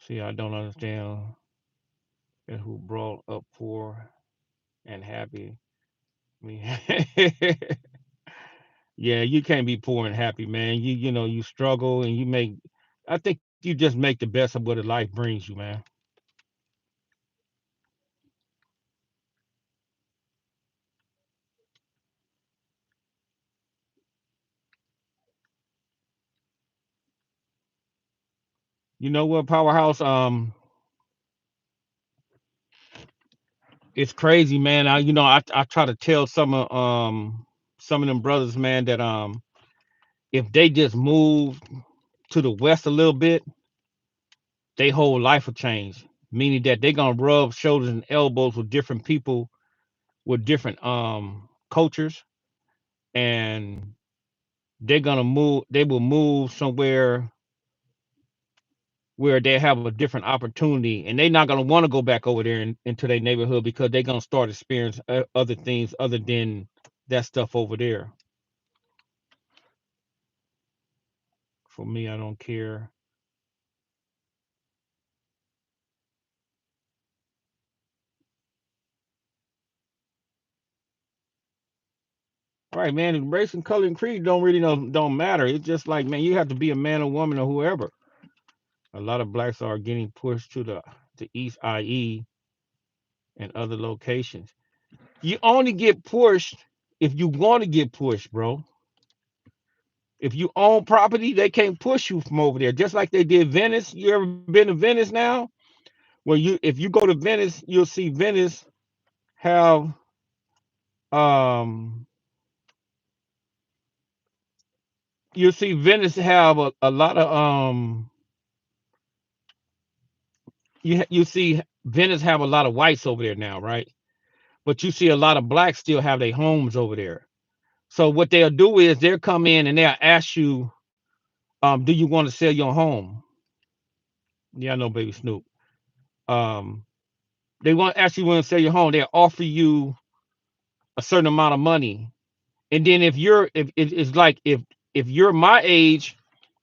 See, I don't understand who brought up poor and happy. I mean, yeah, you can't be poor and happy, man. You struggle and you make. I think you just make the best of what life brings you, man. You know what, powerhouse? It's crazy, man. I try to tell some of them brothers, man, that if they just move to the west a little bit, their whole life will change. Meaning that they're gonna rub shoulders and elbows with different people with different cultures, and they will move somewhere where they have a different opportunity, and they're not gonna want to go back over there into their neighborhood because they're gonna start experiencing other things other than that stuff over there. For me, I don't care. Right, man. Race and color and creed don't really don't matter. It's just like, man, you have to be a man or woman or whoever. A lot of blacks are getting pushed to the east, i.e., and other locations. You only get pushed if you want to get pushed, bro. If you own property, they can't push you from over there. Just like they did Venice. You ever been to Venice now? Well, if you go to Venice, you'll see Venice have um you'll see Venice have a lot of you see Venice have a lot of whites over there now, right? But you see a lot of blacks still have their homes over there. So what they'll do is they'll come in and they'll ask you, do you want to sell your home? Yeah, I know, baby Snoop. Um, they want to ask you want to sell your home. They'll offer you a certain amount of money, and then if it's like if you're my age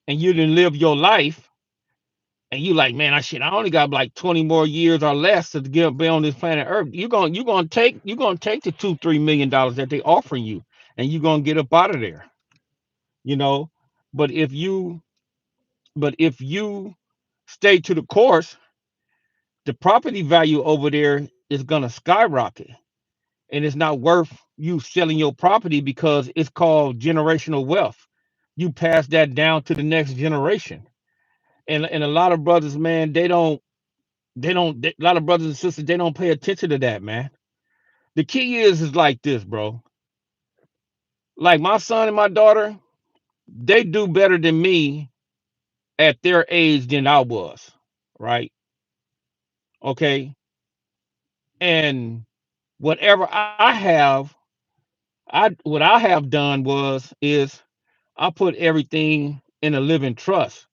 and you didn't live your life, and you like, man, I only got like 20 more years or less to get be on this planet Earth. You're gonna take the $2-3 million that they offering you, and you're gonna get up out of there, you know. But if you stay to the course, the property value over there is gonna skyrocket, and it's not worth you selling your property because it's called generational wealth. You pass that down to the next generation, and a lot of brothers, man, a lot of brothers and sisters, they don't pay attention to that, man. The key is like this, bro. Like my son and my daughter, they do better than me at their age than I was, right? Okay. And whatever I have, I I put everything in a living trust.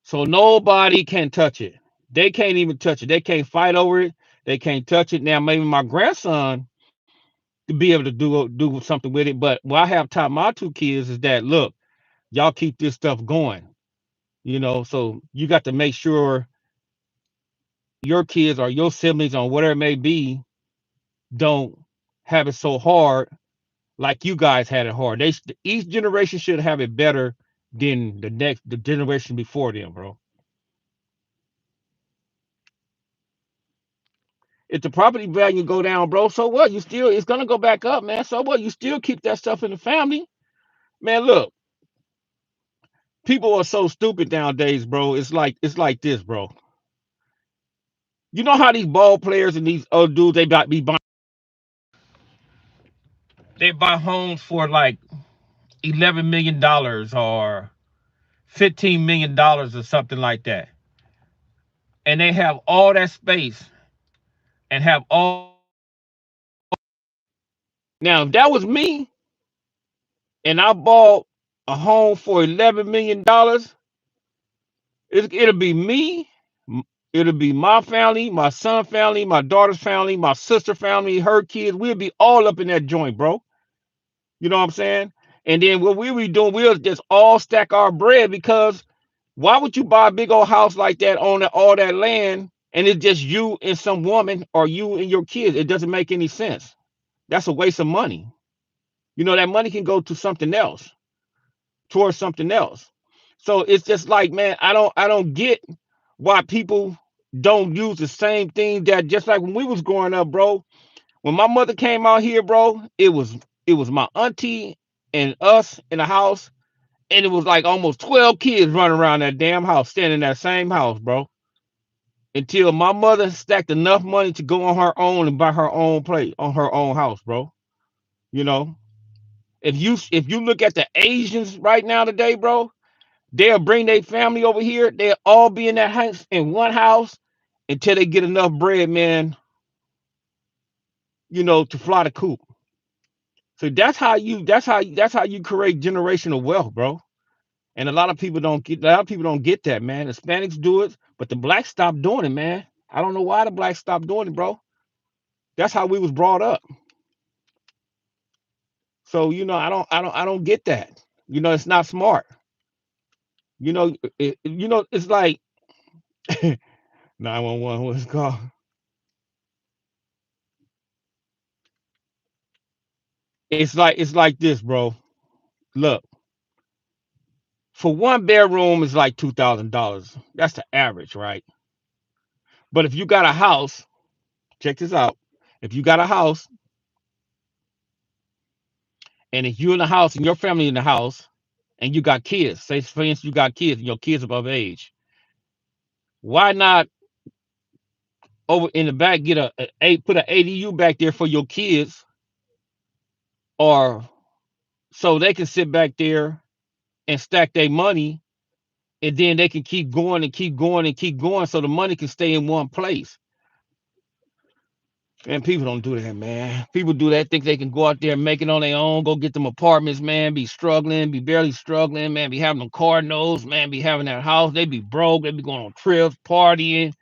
So nobody can touch it. They can't even touch it. They can't fight over it. They can't touch it. Now maybe my grandson to be able to do something with it. But what I have taught my two kids is that look, y'all keep this stuff going. So you got to make sure your kids or your siblings or whatever it may be don't have it so hard like you guys had it hard. Each generation should have it better than the generation before them, bro. If the property value go down, bro, so what? It's gonna go back up, man. So what? You still keep that stuff in the family, man. Look, people are so stupid nowadays, bro. It's like this, bro. You know how these ball players and these other dudes they buy homes for like $11 million or $15 million or something like that, and they have all that space and have all. Now, if that was me and I bought a home for $11 million, it'll be me. It'll be my family, my son family, my daughter's family, my sister family, her kids. We'll be all up in that joint, bro. You know what I'm saying? And then what we'll be doing, we'll just all stack our bread because why would you buy a big old house like that on all that land and it's just you and some woman or you and your kids? It doesn't make any sense. That's a waste of money. That money can go to something else, towards something else. So it's just like, man, I don't get why people don't use the same thing that just like when we was growing up, bro. When my mother came out here, bro, it was my auntie and us in the house, and it was like almost 12 kids running around that damn house, standing in that same house, bro. Until my mother stacked enough money to go on her own and buy her own place on her own house, bro. You know, if you look at the Asians right now today, bro, they'll bring their family over here. They'll all be in that house in one house until they get enough bread, man. To fly the coop. So that's how you create generational wealth, bro. And a lot of people don't get that, man. Hispanics do it, but the blacks stopped doing it, man. I don't know why the blacks stopped doing it, bro. That's how we was brought up. So, I don't get that. It's not smart. It's like 911 was called. It's like this, bro. Look, for one bedroom is like $2,000. That's the average, right? But if you got a house, check this out. If you got a house, and if you in the house and your family in the house, and you got kids, say for instance you got kids, and your kids above age, why not over in the back get put an ADU back there for your kids, or so they can sit back there and stack their money, and then they can keep going and keep going and keep going, so the money can stay in one place. And people don't do that, man. People do that, think they can go out there and make it on their own, go get them apartments, man, be struggling, be barely struggling, man, be having them car notes, man, be having that house, they be broke, they be going on trips, partying,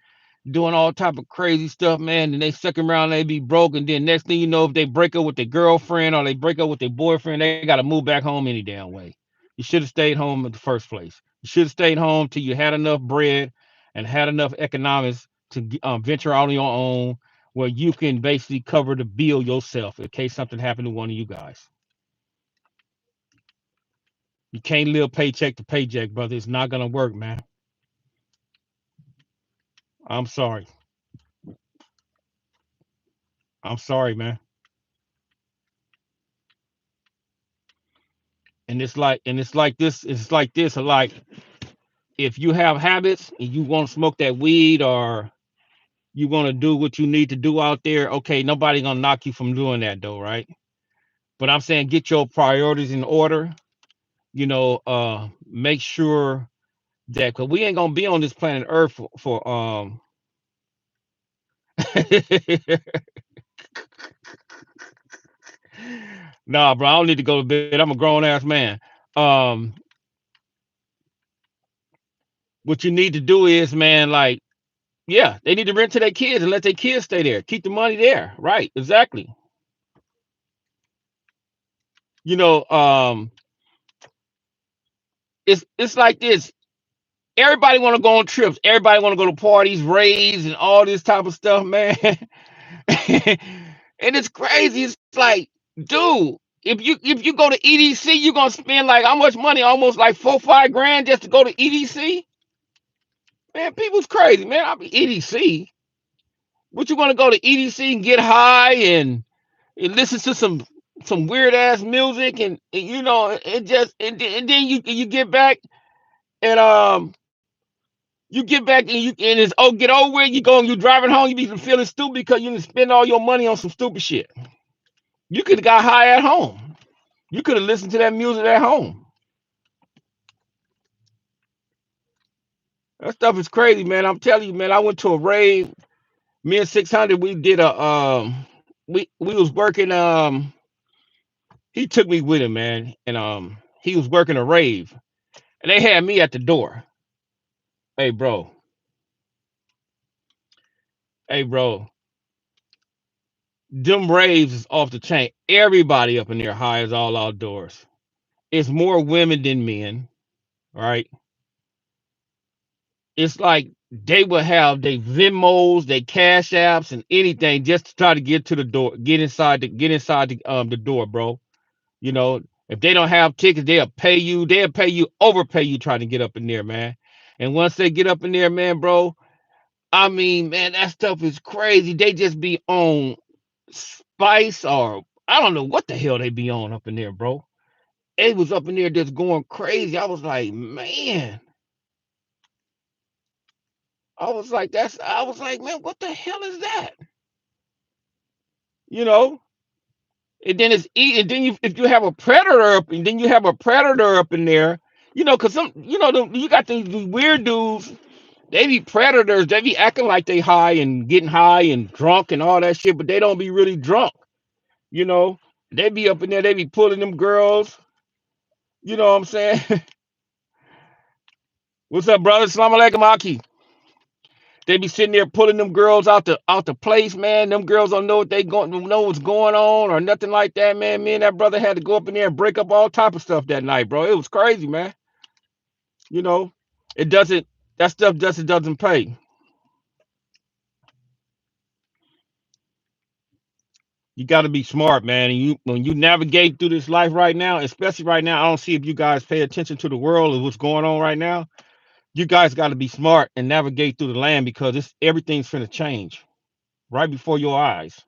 doing all type of crazy stuff, man. And they second round, they be broke, and then next thing you know, if they break up with their girlfriend or they break up with their boyfriend, they got to move back home any damn way. You should have stayed home in the first place. You should have stayed home till you had enough bread and had enough economics to venture out on your own, where you can basically cover the bill yourself in case something happened to one of you guys. You can't live paycheck to paycheck, brother. It's not gonna work, man. I'm sorry. I'm sorry, man. And it's like this. It's like this. Like, if you have habits and you want to smoke that weed, or you want to do what you need to do out there, okay, nobody gonna knock you from doing that though, right? But I'm saying get your priorities in order. Make sure that, because we ain't gonna be on this planet Earth for nah, bro. I don't need to go to bed. I'm a grown ass man. Um, what you need to do is, man, like, yeah, they need to rent to their kids and let their kids stay there. Keep the money there. Right. Exactly. You know, um, it's like this. Everybody want to go on trips. Everybody want to go to parties, raves, and all this type of stuff, man. And it's crazy. It's like, dude, if you go to EDC, you're gonna spend like how much money? Almost like 4 5 grand just to go to EDC. Man, people's crazy, man. I'll be EDC. What, you want to go to EDC and get high and listen to some weird ass music, and it just, and then you get back, and you get back, and it's, oh, get over it. You driving home, you be feeling stupid because you didn't spend all your money on some stupid shit. You could have got high at home. You could have listened to that music at home. That stuff is crazy, man. I'm telling you, man. I went to a rave. Me and 600, we did a we was working. He took me with him, man, and he was working a rave, and they had me at the door. Hey, bro. Hey, bro. Them raves is off the chain. Everybody up in there high as all outdoors. It's more women than men, right? It's like they would have their Venmos, their Cash Apps, and anything just to try to get to the door, get inside the door, bro. If they don't have tickets, they'll pay you. They'll pay you, overpay you, trying to get up in there, man. And once they get up in there, man, bro, I mean, man, that stuff is crazy. They just be on spice, or I don't know what the hell they be on up in there, bro. It was up in there just going crazy. I was like, man. I was like, man, what the hell is that? You know? And then and then if you have a predator up, and then you have a predator up in there, because you got these weird dudes. They be predators. They be acting like they high and getting high and drunk and all that shit, but they don't be really drunk. You know, they be up in there. They be pulling them girls. You know what I'm saying? What's up, brother? Salam alaikum, Aki. They be sitting there pulling them girls out the place, man. Them girls don't know what they going don't know what's going on or nothing like that, man. Me and that brother had to go up in there and break up all type of stuff that night, bro. It was crazy, man. You know, it doesn't that stuff doesn't pay. You got to be smart, man. And you when you navigate through this life right now, especially right now, I don't see if you guys pay attention to the world and what's going on right now. You guys got to be smart and navigate through the land because it's everything's finna change right before your eyes.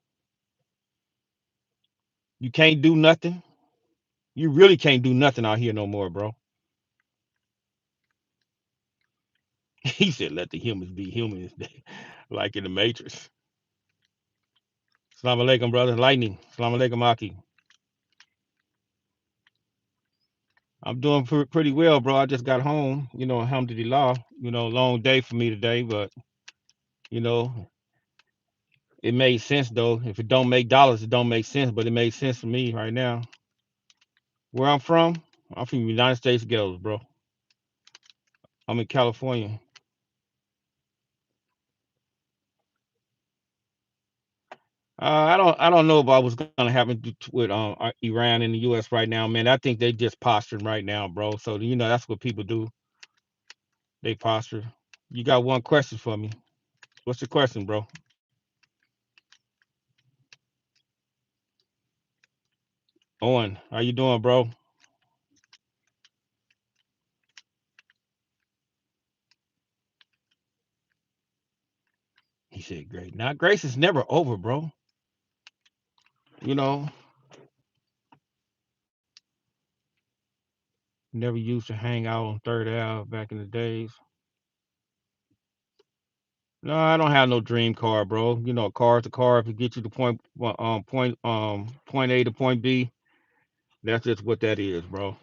You can't do nothing. You really can't do nothing out here no more, bro. He said, "Let the humans be humans," like in the Matrix. Salam alaikum, brother. Lightning. Salam alaikum, Aki. I'm doing pretty well, bro. I just got home. Alhamdulillah. Long day for me today, but you know, it made sense though. If it don't make dollars, it don't make sense. But it made sense for me right now. Where I'm from United States Ghettos, bro. I'm in California. I don't know about what's gonna happen with Iran and the U.S. right now, man. I think they just posturing right now, bro. So that's what people do. They posture. You got one question for me? What's your question, bro? Owen, how you doing, bro? He said, "Great." Now, grace is never over, bro. You know, never used to hang out on Third Ave back in the days. No, I don't have no dream car, bro. A car is a car. If it gets you to point A to point B, that's just what that is, bro.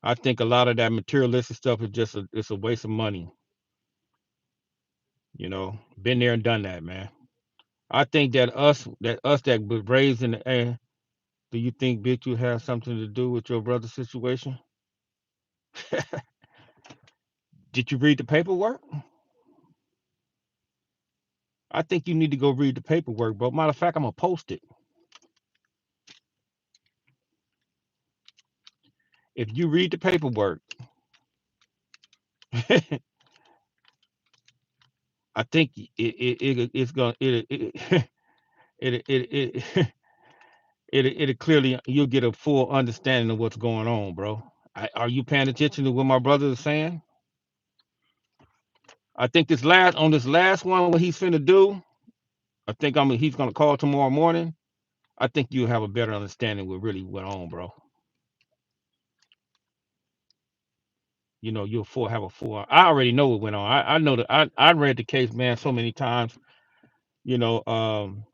I think a lot of that materialistic stuff is just it's a waste of money. Been there and done that, man. I think that was raised in the air. Do you think bitch you have something to do with your brother's situation? Did you read the paperwork? I think you need to go read the paperwork, bro. Matter of fact, I'm gonna post it. If you read the paperwork, I think it's gonna it it clearly you'll get a full understanding of what's going on, bro. Are you paying attention to what my brother is saying? I think this last one, what he's finna do, I think he's gonna call tomorrow morning. I think you'll have a better understanding what really went on, bro. You'll have a full. I already know what went on. I know that I read the case, man, so many times. You know, um,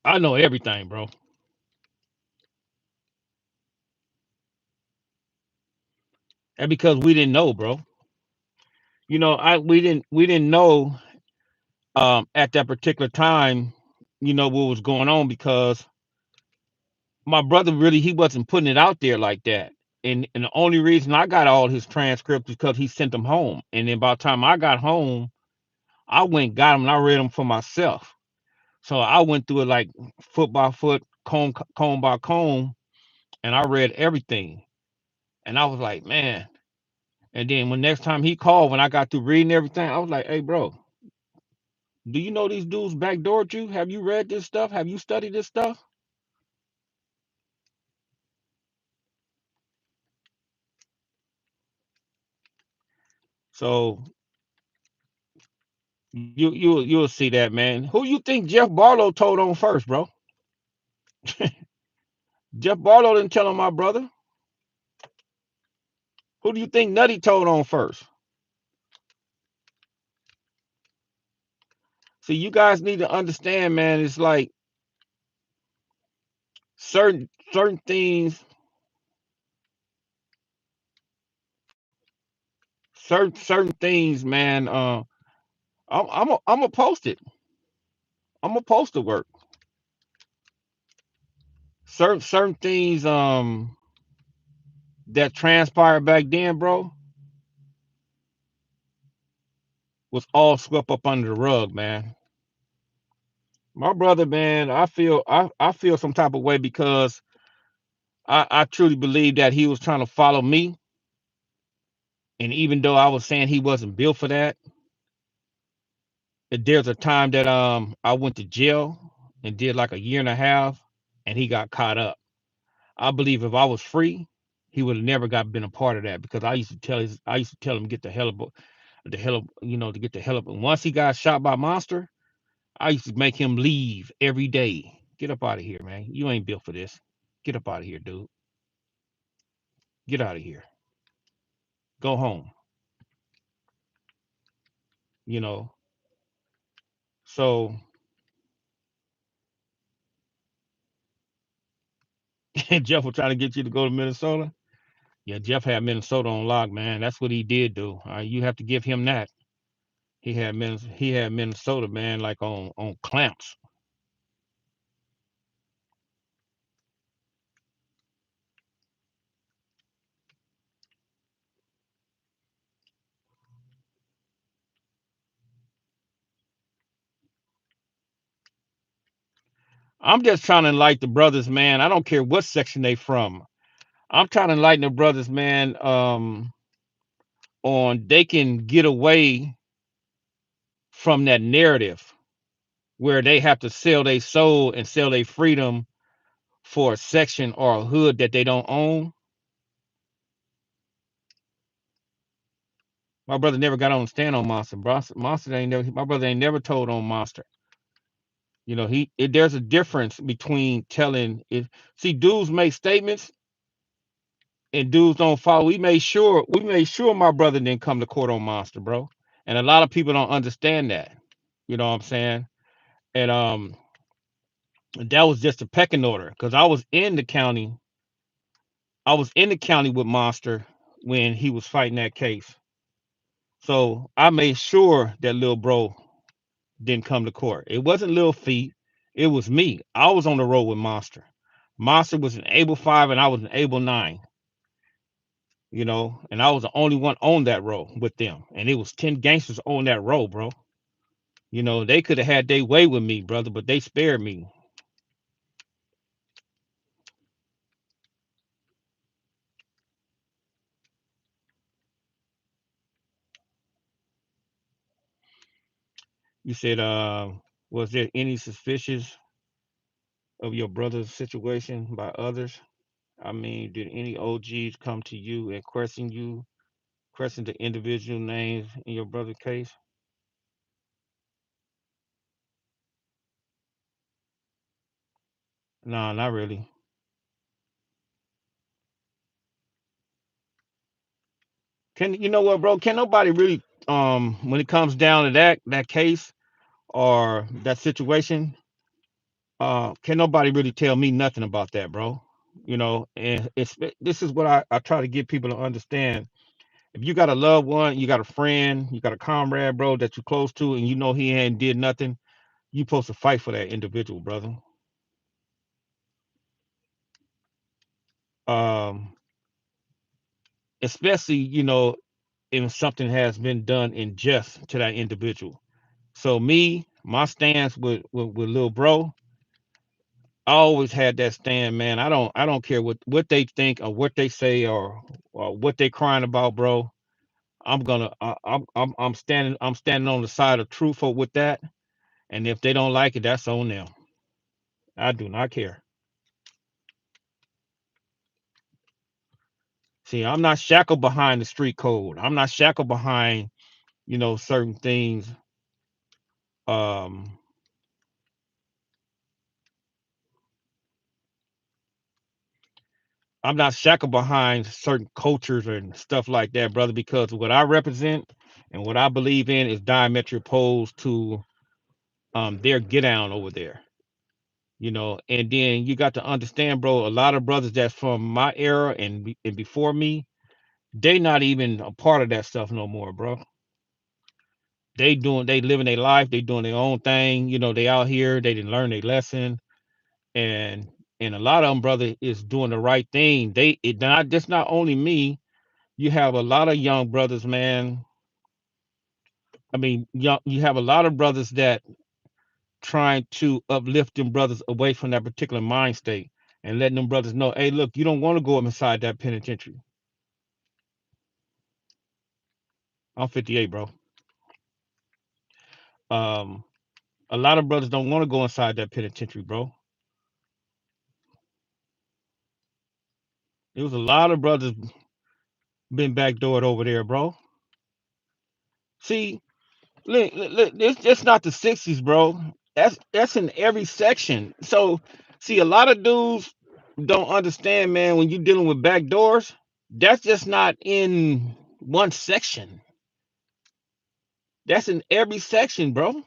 I know everything, bro. And because we didn't know, bro. I we didn't know at that particular time, what was going on because my brother really he wasn't putting it out there like that. And the only reason I got all his transcripts is because he sent them home. And then by the time I got home, I went and got them and I read them for myself. So I went through it like foot by foot, comb by comb, and I read everything. And I was like, man. And then when next time he called, when I got through reading everything, I was like, hey, bro, do you know these dudes backdoored you? Have you read this stuff? Have you studied this stuff? So you'll see that, man. Who you think Jeff Barlow told on first, bro? Jeff Barlow didn't tell on my brother. Who do you think Nutty told on first? See, you guys need to understand, man. It's like certain things, certain things, man. I'm gonna post it. I'm gonna post the work. Certain things. that transpired back then, bro, was all swept up under the rug, man. My brother, man, I feel some type of way because I truly believe that he was trying to follow me. And even though I was saying he wasn't built for that, there's a time that I went to jail and did like a year and a half, and he got caught up. I believe if I was free, he would have never got been a part of that because I used to tell him get the hell up, to get the hell up. And once he got shot by Monster, I used to make him leave every day. Get up out of here, man. You ain't built for this. Get up out of here, dude. Get out of here. Go home. You know. So Jeff was trying to get you to go to Minnesota. Yeah, Jeff had Minnesota on lock, man. That's what he did do. You have to give him that. He had Minnesota, man, like on clamps. I'm just trying to enlighten the brothers, man. I don't care what section they from. I'm trying to enlighten the brothers, man. On they can get away from that narrative where they have to sell their soul and sell their freedom for a section or a hood that they don't own. My brother never got on stand on Monster. Monster ain't never. My brother ain't never told on Monster. There's a difference between telling. If see, dudes make statements and dudes don't follow. We made sure my brother didn't come to court on Monster, bro. And a lot of people don't understand that. You know what I'm saying? And that was just a pecking order because I was in the county with Monster when he was fighting that case. So I made sure that little bro didn't come to court. It wasn't Lil Feet. It was me. I was on the road with Monster. Monster was an able 5 and I was an able 9, and I was the only one on that road with them. And it was 10 gangsters on that road, bro. They could have had their way with me, brother, but they spared me. You said, was there any suspicious of your brother's situation by others? I mean, did any OGs come to you and question the individual names in your brother's case? No, not really. Can you know what, bro? Can nobody really, when it comes down to that case or that situation, can nobody really tell me nothing about that, bro? And this is what I try to get people to understand. If you got a loved one, you got a friend, you got a comrade, bro, that you close to, and you know he ain't did nothing, you supposed to fight for that individual, brother. Um, Especially, if something has been done in just to that individual. So me, my stance with little bro, I always had that stand, man. I don't care what they think or what they say or what they crying about, bro. I'm standing on the side of truth with that. And if they don't like it, that's on them. I do not care. See, I'm not shackled behind the street code. I'm not shackled behind, certain things. Um, I'm not shackled behind certain cultures and stuff like that, brother, because what I represent and what I believe in is diametric opposed to their get down over there. And then you got to understand, bro, a lot of brothers that's from my era and before me, they not even a part of that stuff no more, bro. They living their life, they doing their own thing, they out here, they didn't learn their lesson, and and a lot of them, brother, is doing the right thing. Not just not only me. You have a lot of young brothers, man. I mean, you have a lot of brothers that trying to uplift them brothers away from that particular mind state and letting them brothers know, hey, look, you don't want to go up inside that penitentiary. I'm 58, bro. Um, a lot of brothers don't want to go inside that penitentiary, bro. There was a lot of brothers been backdoored over there, bro. See, look, it's not the 60s, bro. That's in every section. So, see, a lot of dudes don't understand, man. When you're dealing with back doors, that's just not in one section. That's in every section, bro.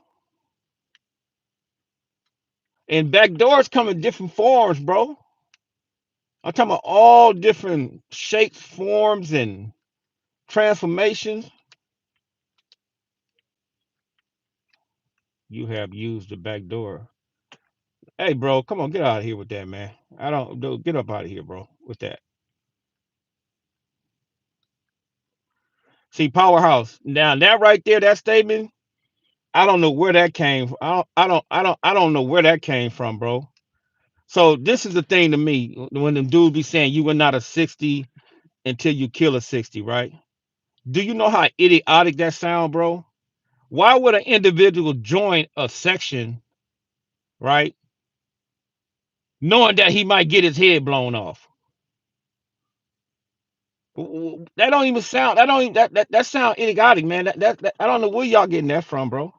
And back doors come in different forms, bro. I'm talking about all different shapes, forms, and transformations. You have used the back door. Hey, bro, come on, get out of here with that, man. I don't do Get up out of here, bro, with that. See, powerhouse. Now that right there, that statement, I don't know where that came from. I don't know where that came from, bro. So this is the thing to me when them dudes be saying you were not a 60 until you kill a 60, right? Do you know how idiotic that sound, bro? Why would an individual join a section, right, knowing that he might get his head blown off? That don't even sound. That don't even, that sound idiotic, man. I don't know where y'all getting that from, bro.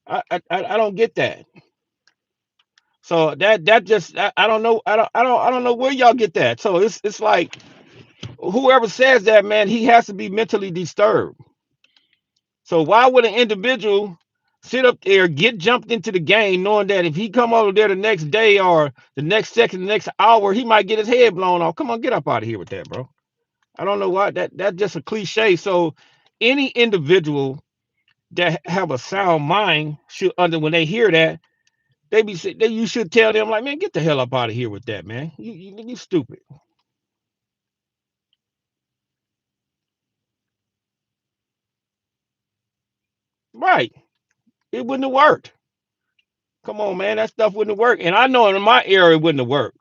I don't get that. So that just I don't know. I don't know where y'all get that. So it's like whoever says that, man, he has to be mentally disturbed. So why would an individual sit up there, get jumped into the game, knowing that if he come over there the next day or the next second, the next hour, he might get his head blown off? Come on, get up out of here with that, bro. I don't know why that's just a cliche. So any individual that have a sound mind should under when they hear that, you should tell them like, man, get the hell up out of here with that, man. You stupid. Right. It wouldn't have worked. Come on, man. That stuff wouldn't have worked. And I know in my era it wouldn't have worked.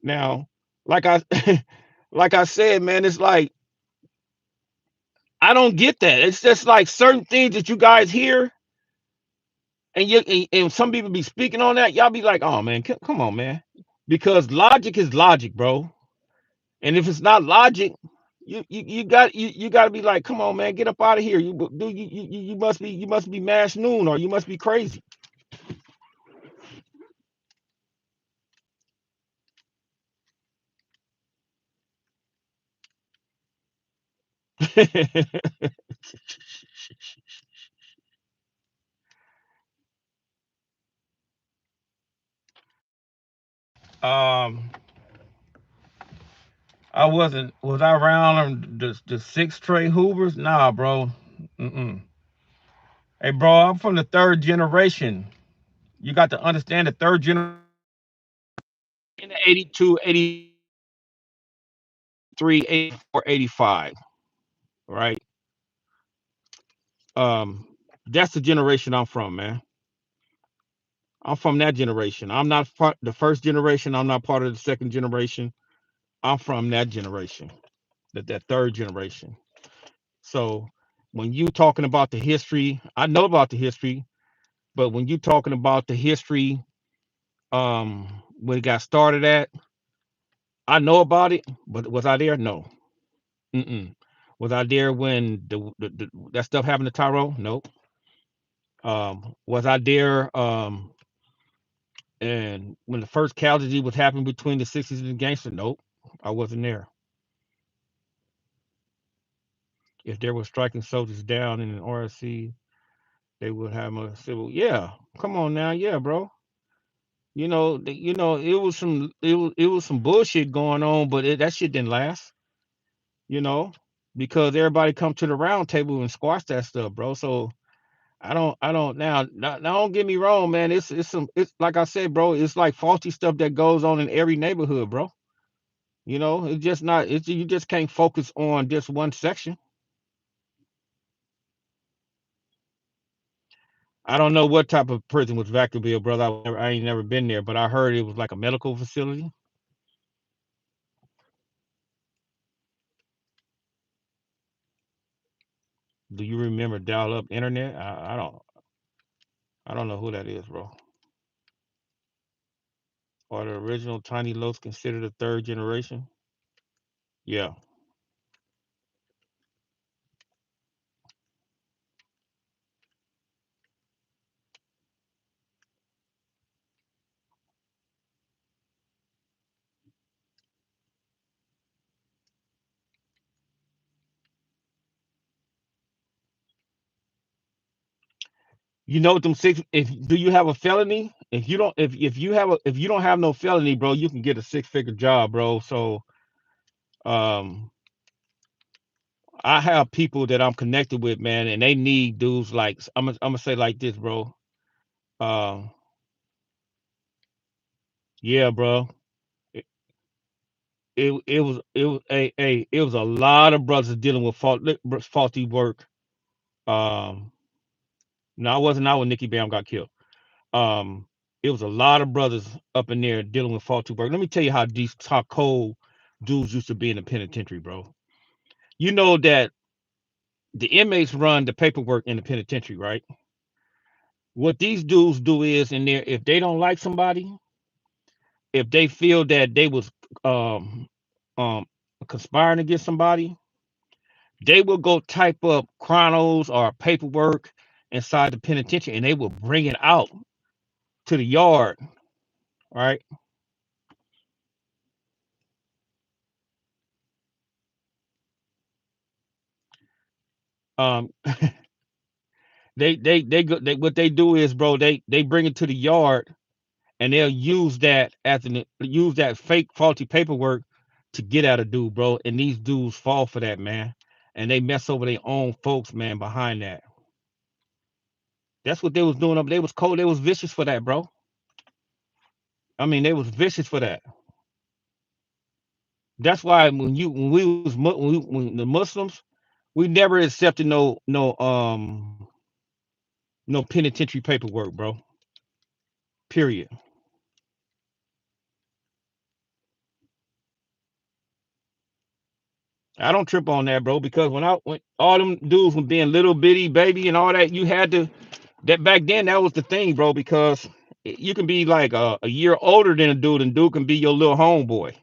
Now, like I like I said, man, it's like I don't get that. It's just like certain things that you guys hear and some people be speaking on that, y'all be like, oh man, come on, man. Because logic is logic, bro. And if it's not logic, you got to be like, come on, man, get up out of here. You must be mash noon or you must be crazy. um, I wasn't. Was I around the six Trey Hoovers? Nah, bro. Mm-mm. Hey, bro, I'm from the third generation. You got to understand the third generation in the 82, 83, 84, 85, right? Um, that's the generation I'm from, man. I'm from that generation. I'm not the first generation. I'm not part of the second generation. I'm from that generation, that third generation. So when you talking about the history, I know about the history, but when you talking about the history, when it got started at, I know about it, but was I there? No. Mm-mm. Was I there when that stuff happened to Tyro? Nope. Was I there and when the first casualty was happening between the 60s and the gangsters? Nope. I wasn't there. If there were striking soldiers down in an RSC, they would have a civil. Yeah, come on now, yeah, bro. It was some bullshit going on, but that shit didn't last. You know, because everybody come to the round table and squash that stuff, bro. So I don't now don't get me wrong, man. It's like I said, bro, it's like faulty stuff that goes on in every neighborhood, bro. It's just not it's you just can't focus on just one section. I don't know what type of prison was Vacaville, brother. I ain't never been there, but I heard it was like a medical facility. Do you remember dial up internet? I don't know who that is, bro. Or the original Tiny Locs considered a third generation? Yeah. You know what them six if do you have a felony? If you don't if you don't have no felony, bro, you can get a six-figure job, bro. So um I have people that I'm connected with, man, and they need dudes like I'm gonna say like this, bro. Um yeah, bro. It, it was a lot of brothers dealing with faulty work. Um no, I wasn't out when Nicky Bam got killed. Um, it was a lot of brothers up in there dealing with faulty work. Let me tell you how cold dudes used to be in the penitentiary, bro. You know that the inmates run the paperwork in the penitentiary, right? What these dudes do is in there, if they don't like somebody, if they feel that they was um um conspiring against somebody, they will go type up chronos or paperwork inside the penitentiary and they will bring it out to the yard, right? Um they what they do is, bro, they bring it to the yard and they'll use that fake faulty paperwork to get at a dude, bro. And these dudes fall for that, man. And they mess over their own folks, man, behind that. That's what they was doing up. They was cold. They was vicious for that, bro. I mean, they was vicious for that. That's why when we was when the Muslims, we never accepted no penitentiary paperwork, bro. Period. I don't trip on that, bro, because when all them dudes were being little bitty baby and all that, you had to that back then that was the thing, bro, because you can be like a year older than a dude, and dude can be your little homeboy,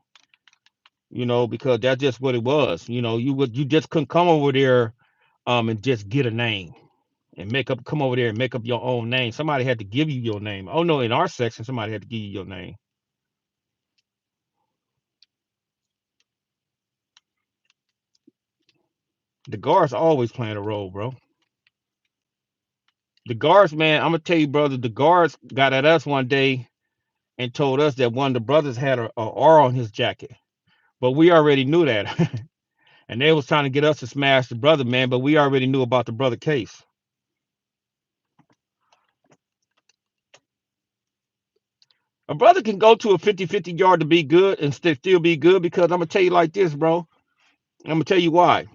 because that's just what it was. You just couldn't come over there and just get a name and come over there and make up your own name. Somebody had to give you your name. Oh no, in our section, somebody had to give you your name. The guards always playing a role, bro. The guards, man, I'm gonna tell you, brother, the guards got at us one day and told us that one of the brothers had a R on his jacket. But we already knew that. And they was trying to get us to smash the brother, man, but we already knew about the brother case. A brother can go to a 50-50 yard to be good and still be good because I'm gonna tell you like this, bro. I'm gonna tell you why.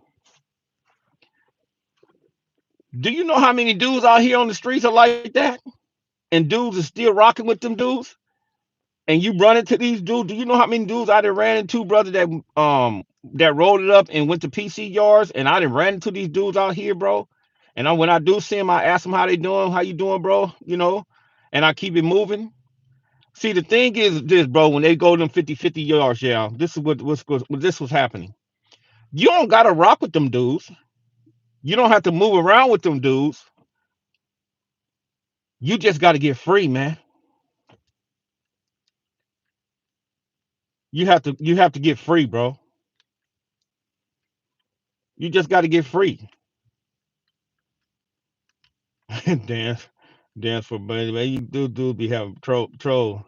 Do you know how many dudes out here on the streets are like that? And dudes are still rocking with them dudes? And you run into these dudes. Do you know how many dudes I done ran into, brother, that rolled it up and went to PC yards, and I done ran into these dudes out here, bro. And when I do see them, I ask them how they doing, how you doing, bro, and I keep it moving. See, the thing is this, bro, when they go them 50-50 yards, yeah, this is what this was happening. You don't gotta rock with them dudes. You don't have to move around with them dudes. You just gotta get free, man. You have to get free, bro. You just gotta get free. dance, dance for money, man. You do be having troll.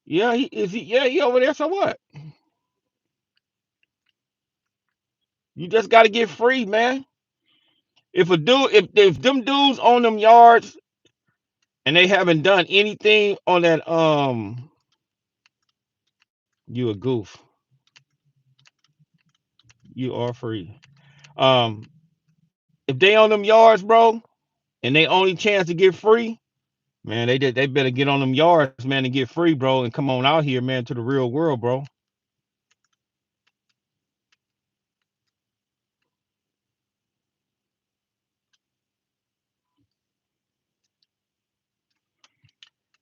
Yeah, he over there. So what? You just gotta get free, man. If them dudes on them yards and they haven't done anything on that, you a goof. You are free. Um, if they on them yards, bro, and they only chance to get free, man, they better get on them yards, man, and get free, bro, and come on out here, man, to the real world, bro.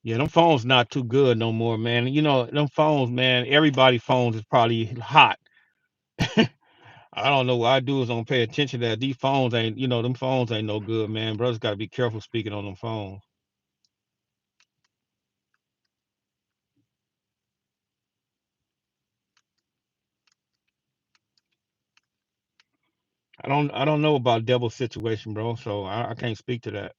Yeah, them phones not too good no more, man. You know, them phones, man, everybody's phones is probably hot. I don't know what I do is don't pay attention to that. These phones ain't, them phones ain't no good, man. Brothers got to be careful speaking on them phones. I don't know about Devil's situation, bro. So I can't speak to that.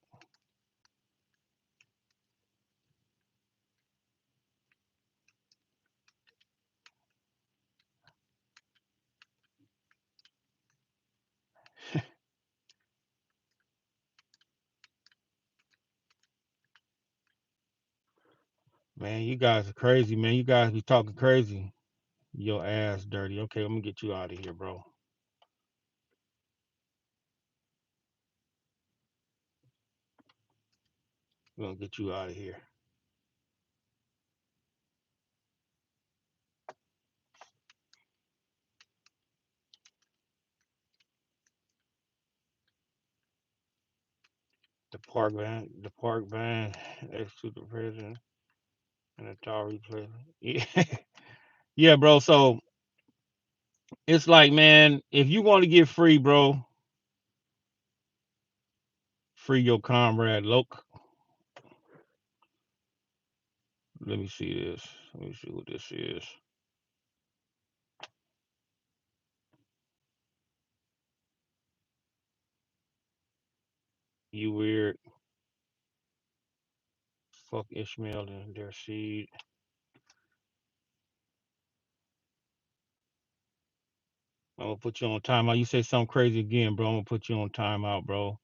Man, you guys are crazy, man. You guys be talking crazy. Your ass dirty. Okay, let me get you out of here, bro. We're gonna get you out of here. The park van, next to the president and the tall replacement. Yeah, yeah, bro. So it's like, man, if you want to get free, bro, free your comrade. Look, let me see this. Let me see what this is. You weird. Fuck Ishmael and their seed. I'm gonna put you on timeout. You say something crazy again, bro. I'm gonna put you on timeout, bro.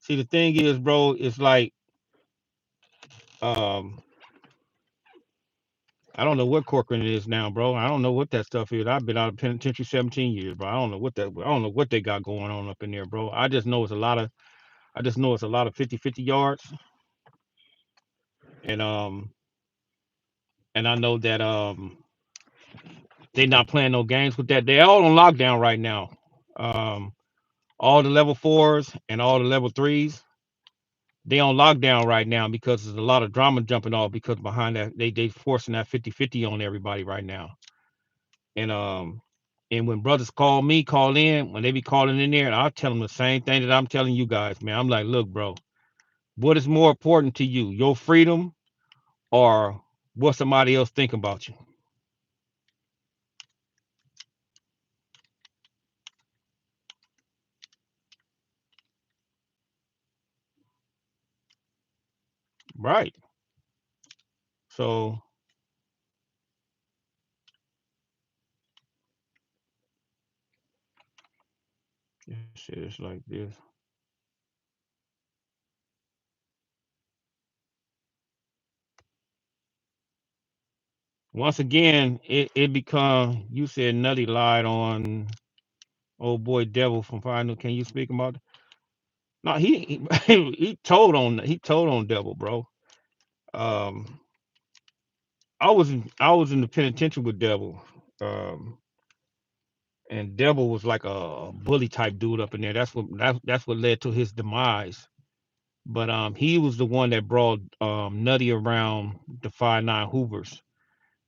See, the thing is, bro, it's like, um, I don't know what Corcoran is now, bro. I don't know what that stuff is. I've been out of penitentiary 17 years, bro. I don't know what they got going on up in there, bro. I just know it's a lot of 50-50 yards, and and I know that they not playing no games with that. They all on lockdown right now. Um, all the level fours and all the level threes, they on lockdown right now because there's a lot of drama jumping off because behind that they forcing that 50-50 on everybody right now. And when brothers call in, when they be calling in there, and I'll tell them the same thing that I'm telling you guys, man. I'm like, look, bro, what is more important to you, your freedom or what somebody else think about you? Right. So it's like this. Once again, it become you said Nutty lied on old boy Devil from Final. Can you speak about it? No, he told on Devil, bro. Um, I was in the penitentiary with Devil. Um, and Devil was like a bully type dude up in there. That's what led to his demise. But he was the one that brought Nutty around the 5'9" Hoovers.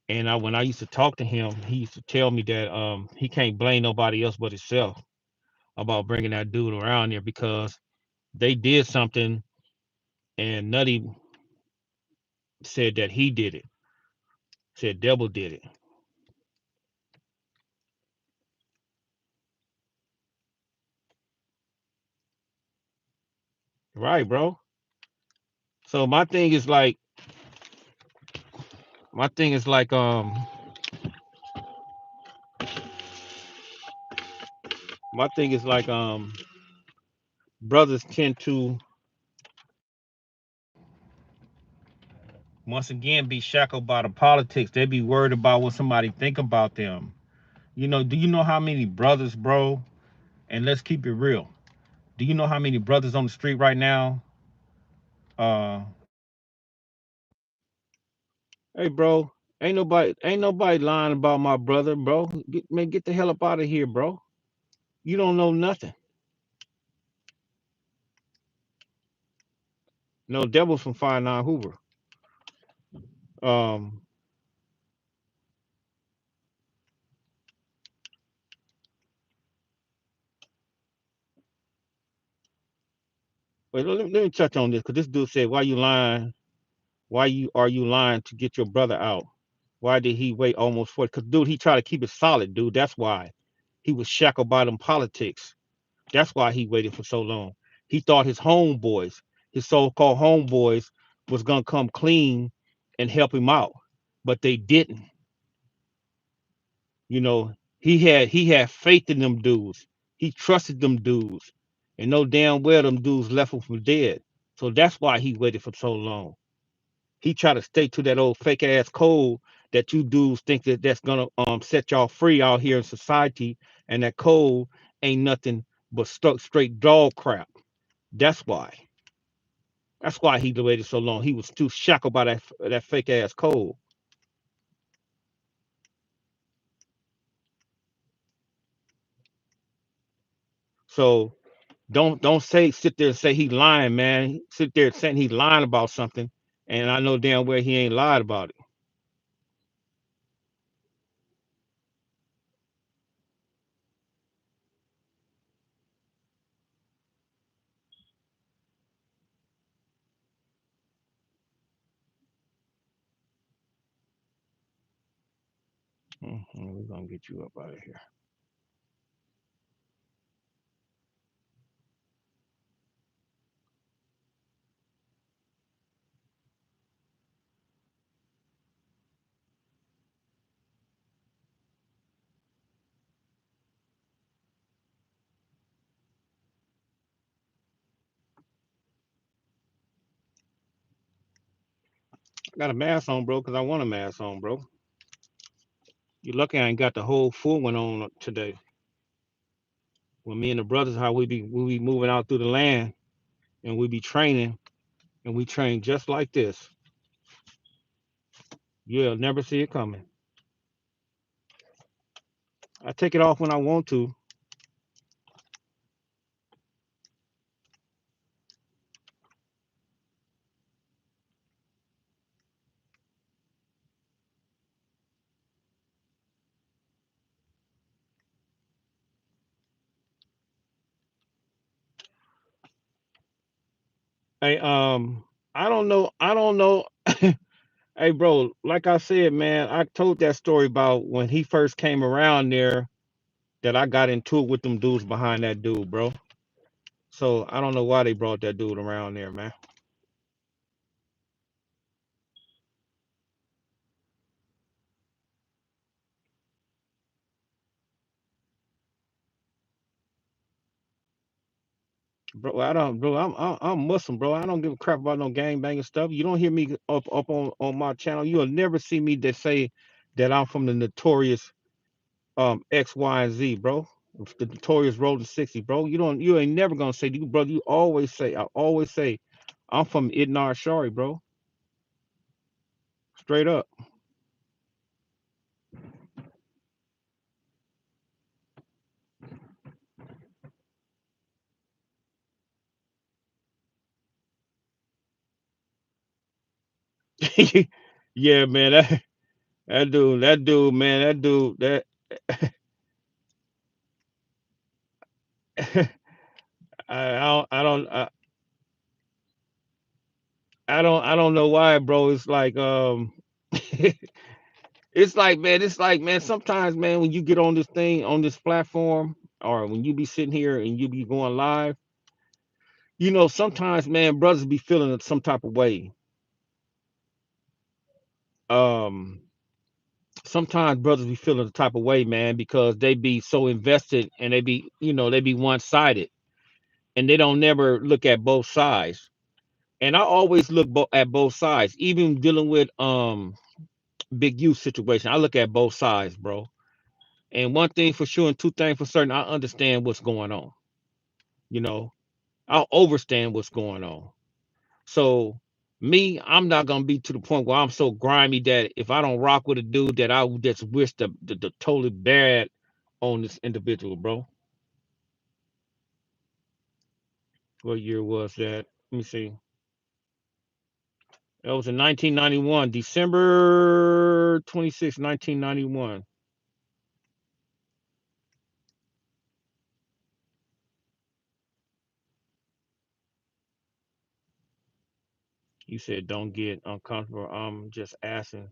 And when I used to talk to him, he used to tell me that he can't blame nobody else but himself about bringing that dude around there because they did something, and Nutty said that he did it. Said Devil did it. Right, bro. So my thing is like my thing is like brothers tend to once again be shackled by the politics. They be worried about what somebody think about them. Do you know how many brothers, bro? And let's keep it real. Do you know how many brothers on the street right now? Uh, hey, bro, ain't nobody lying about my brother, bro. Get the hell up out of here, bro. You don't know nothing. No, devils from 59 Hoover. Um, wait, let me touch on this because this dude said, "Why you lying? Why are you lying to get your brother out? Why did he wait almost 40? Because dude, he tried to keep it solid, dude. That's why he was shackled by them politics. That's why he waited for so long. He thought his homeboys, his so-called homeboys, was gonna come clean and help him out, but they didn't. You know, he had faith in them dudes. He trusted them dudes, and no damn well them dudes left him for dead. So that's why he waited for so long. He tried to stay to that old fake ass code that you dudes think that's gonna set y'all free out here in society, and that code ain't nothing but stuck straight dog crap. That's why. That's why he waited so long. He was too shackled by that fake ass code. So don't sit there and say he lying, man. Sit there saying he lying about something, and I know damn well he ain't lied about it. We're gonna get you up out of here. I got a mask on, bro, because I want a mask on, bro. You lucky I ain't got the whole full one on today. When me and the brothers, how we be moving out through the land, and we be training, and we train just like this. You'll never see it coming. I take it off when I want to. Hey, I don't know. I don't know. Hey, bro, like I said, man, I told that story about when he first came around there that I got into it with them dudes behind that dude, bro. So I don't know why they brought that dude around there, man. Bro, I don't, bro. I'm Muslim, bro. I don't give a crap about no gang banging stuff. You don't hear me up on my channel. You'll never see me that say that I'm from the notorious X, Y, and Z, bro. The notorious Rolling 60, bro. You ain't never gonna say, you brother. I always say, I'm from Idnar Shari, bro. Straight up. Yeah, man. That dude, man. That dude, that I don't know why, bro. It's like it's like man. Sometimes, man, when you get on this thing on this platform, or when you be sitting here and you be going live, sometimes, man, brothers be feeling some type of way. Um, Sometimes brothers be feeling the type of way, man, because they be so invested and they be one sided. and they don't never look at both sides. And I always look at both sides, even dealing with big youth situation. I look at both sides, bro. And one thing for sure, and two things for certain, I understand what's going on. You know, I understand what's going on. So me, I'm not gonna be to the point where I'm so grimy that if I don't rock with a dude, that I would just wish the totally bad on this individual, bro. What year was that? Let me see. That was in 1991, December 26, 1991. You said don't get uncomfortable. I'm just asking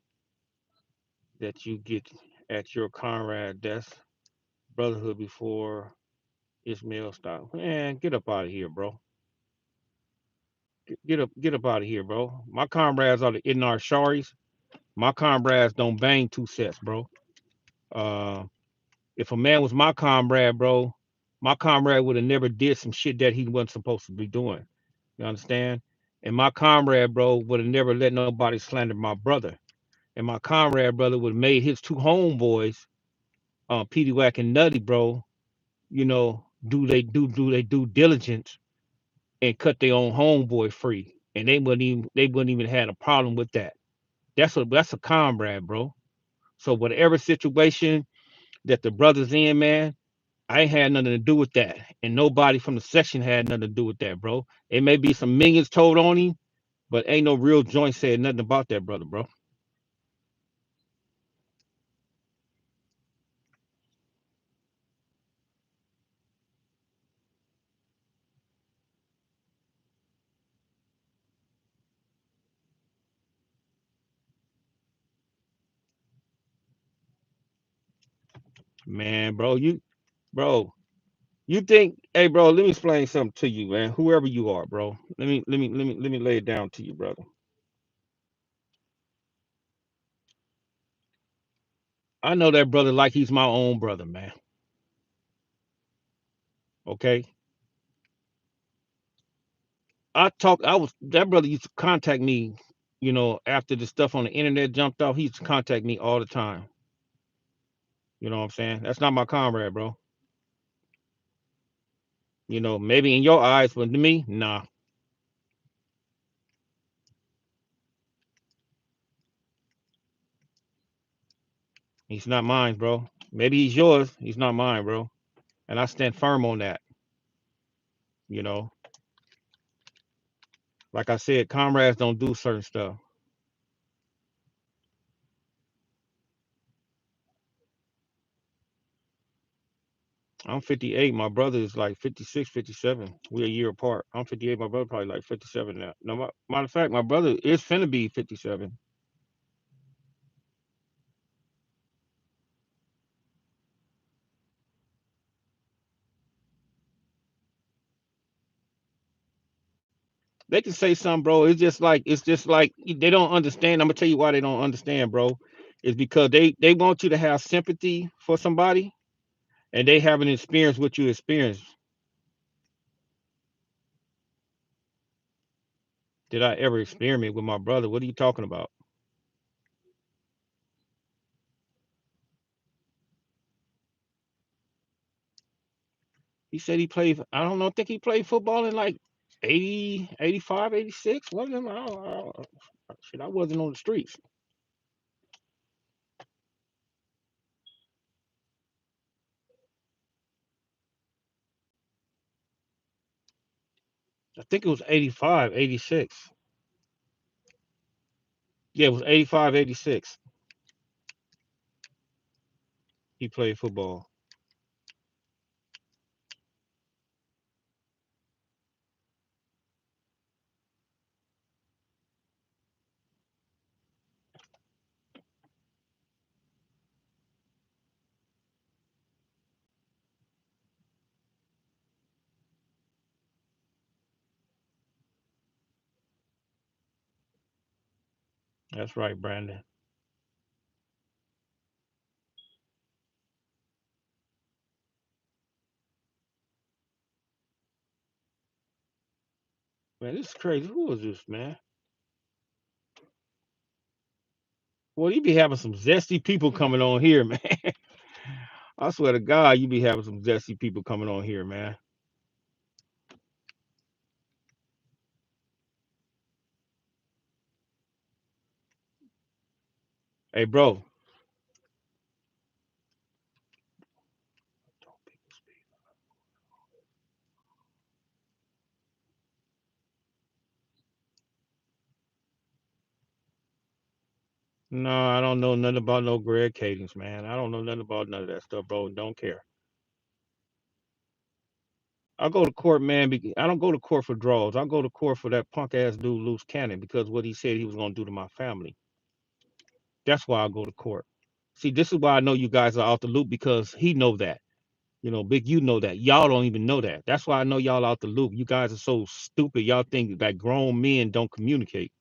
that you get at your comrade. That's brotherhood before Ishmael stop. Man, get up out of here, bro. Get up out of here, bro. My comrades are the Idnar Sharis. My comrades don't bang two sets, bro. Uh, if a man was my comrade, bro, my comrade would have never did some shit that he wasn't supposed to be doing. You understand? And my comrade, bro, would have never let nobody slander my brother. And my comrade brother would have made his two homeboys, Petey Wack and Nutty, bro, do they due diligence and cut their own homeboy free. And they wouldn't even had a problem with that. That's a comrade, bro. So whatever situation that the brothers in, man, I ain't had nothing to do with that. And nobody from the section had nothing to do with that, bro. It may be some millions told on him, but ain't no real joint said nothing about that brother, bro. Man, bro, you think, hey, bro, let me explain something to you, man. Whoever you are, bro. Let me lay it down to you, brother. I know that brother like he's my own brother, man. Okay. I was that brother used to contact me, after the stuff on the internet jumped off, he used to contact me all the time. You know what I'm saying? That's not my comrade, bro. Maybe in your eyes, but to me, nah, he's not mine, bro. Maybe he's yours, he's not mine, bro. And I stand firm on that. You know, like I said, comrades don't do certain stuff. I'm 58. My brother is like 56, 57. We're a year apart. I'm 58. My brother probably like 57 now. No, matter of fact, my brother is finna be 57. They can say something, bro. It's just like they don't understand. I'm gonna tell you why they don't understand, bro. It's because they want you to have sympathy for somebody, and they haven't experienced what you experienced. Did I ever experiment with my brother? What are you talking about? He said he played. I don't know. I think he played football in like 80, 85, 86. Wasn't him? Shit, I wasn't on the streets. I think it was 85, 86. Yeah, it was 85, 86. He played football. That's right, Brandon. Man, this is crazy. Who is this, man? Well, you be having some zesty people coming on here, man. I swear to God, you be having some zesty people coming on here, man. Hey, bro. No, I don't know nothing about no Greg Cadence, man. I don't know nothing about none of that stuff, bro. Don't care. I go to court, man. I don't go to court for draws. I go to court for that punk ass dude, Loose Cannon, because what he said he was gonna do to my family. That's why I go to court. See, this is why I know you guys are out the loop because he know that. You know, Big, you know that. Y'all don't even know that. That's why I know y'all out the loop. You guys are so stupid. Y'all think that grown men don't communicate.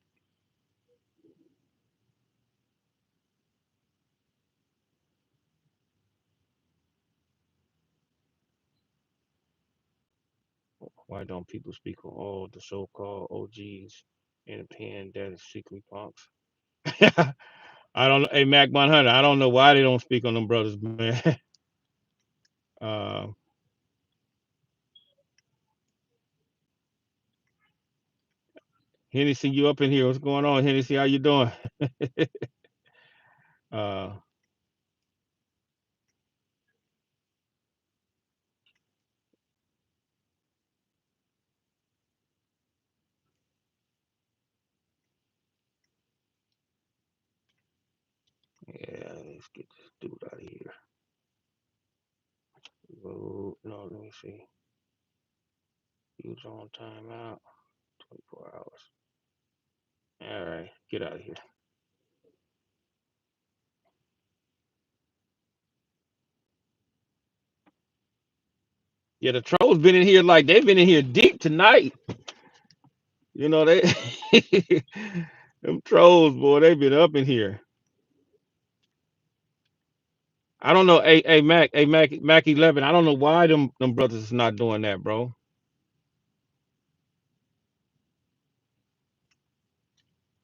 Why don't people speak on all the so-called OGs in the pen that is secretly punks? I don't know. Hey, Mac 100. I don't know why they don't speak on them brothers, man. uh, Hennessy, you up in here? What's going on, Hennessy? How you doing? uh, yeah, let's get this dude out of here. Oh, no, let me see. He was on timeout. 24 hours. All right, get out of here. Yeah, the trolls been in here like they've been in here deep tonight. You know they, them trolls, boy, they been up in here. I don't know, Mac 11. I don't know why them brothers is not doing that, bro.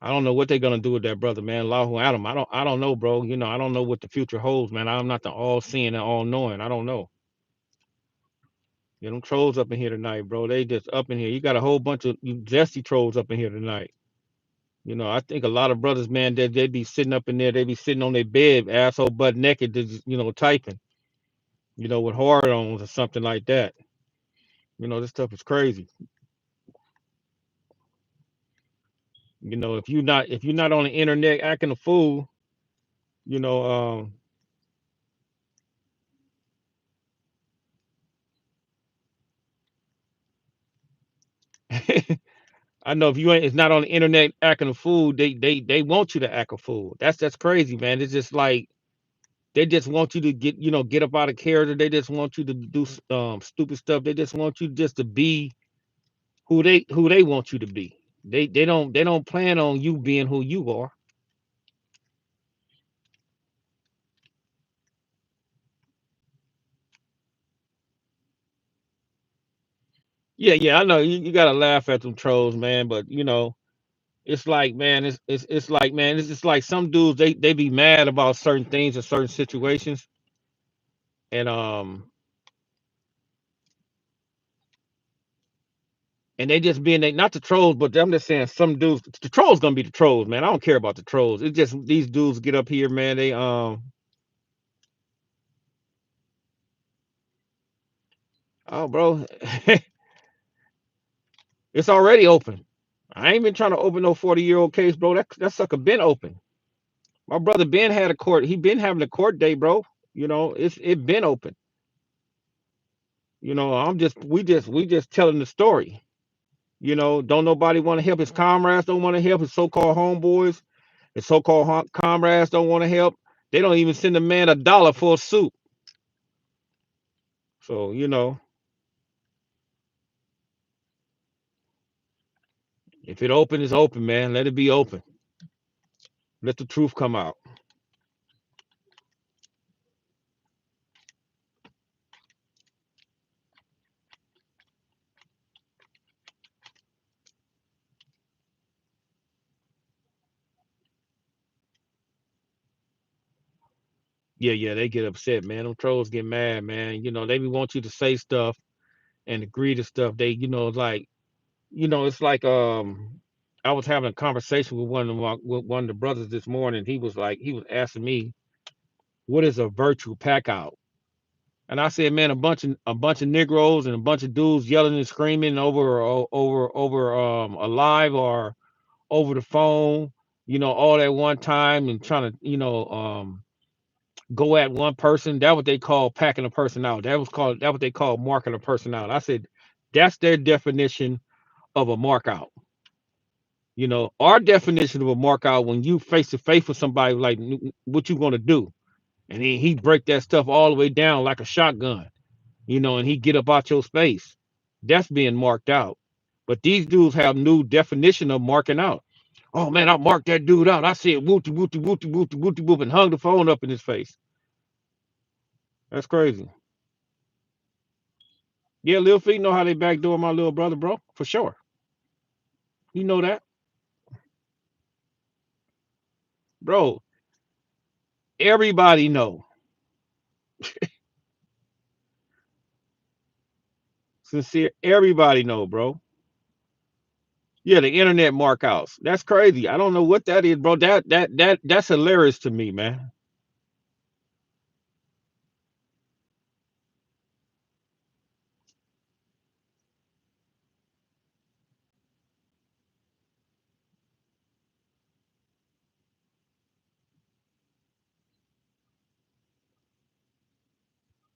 I don't know what they're gonna do with that brother, man. Allahu Adam. I don't know, bro. You know, I don't know what the future holds, man. I'm not the all seeing and all knowing. I don't know. Yeah, them trolls up in here tonight, bro. They just up in here. You got a whole bunch of you zesty trolls up in here tonight. You know, I think a lot of brothers, man, they be sitting up in there, they be sitting on their bed, asshole butt naked, just, typing, with hard ons or something like that. This stuff is crazy. If you're not on the internet acting a fool, you know, I know if you ain't, it's not on the internet acting a fool, they want you to act a fool. That's crazy, man. It's just like they just want you to get up out of character. They just want you to do stupid stuff. They just want you just to be who they want you to be. They don't plan on you being who you are. Yeah, yeah, I know you gotta laugh at them trolls, man. But it's like, man, it's like, man, it's just like some dudes they be mad about certain things or certain situations, and they just being they not the trolls, but I'm just saying some dudes. The trolls gonna be the trolls, man. I don't care about the trolls. It's just these dudes get up here, man. They oh, bro, it's already open. I ain't been trying to open no 40-year-old case, bro. That sucker been open. My brother Ben had a court. He been having a court day, bro. It been open. We just telling the story. Don't nobody want to help. His comrades don't want to help. His so-called homeboys, his so-called comrades don't want to help. They don't even send a man $1 for a suit. So if it open, it's open, man. Let it be open. Let the truth come out. Yeah, yeah, they get upset, man. Them trolls get mad, man. They be want you to say stuff and agree to stuff. They, like, it's like I was having a conversation with one of the brothers this morning. He was asking me, what is a virtual pack out? And I said, man, a bunch of Negroes and a bunch of dudes yelling and screaming over a live or over the phone, all at one time and trying to, go at one person. That what they call packing a person out. That what they call marking a person out. I said, that's their definition of a mark out. Our definition of a mark out, when you face to face with somebody, like, what you gonna do? And he break that stuff all the way down like a shotgun, and he get up out your space. That's being marked out. But these dudes have new definition of marking out. Oh man, I marked that dude out. I said wooty wooty wooty wooty wooty whoop and hung the phone up in his face. That's crazy. Yeah, Lil Feet know how they backdoor my little brother, bro, for sure. You know that, bro. Everybody know. Sincere. Everybody know, bro. Yeah, the internet markouts. That's crazy. I don't know what that is, bro. That's hilarious to me, man.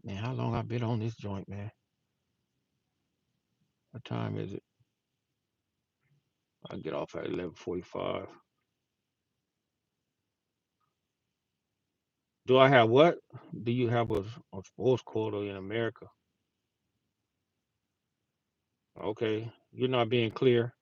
Man, how long I been on this joint, man? What time is it? I get off at 11:45. Do I have what? Do you have a sports quota in America? Okay, you're not being clear.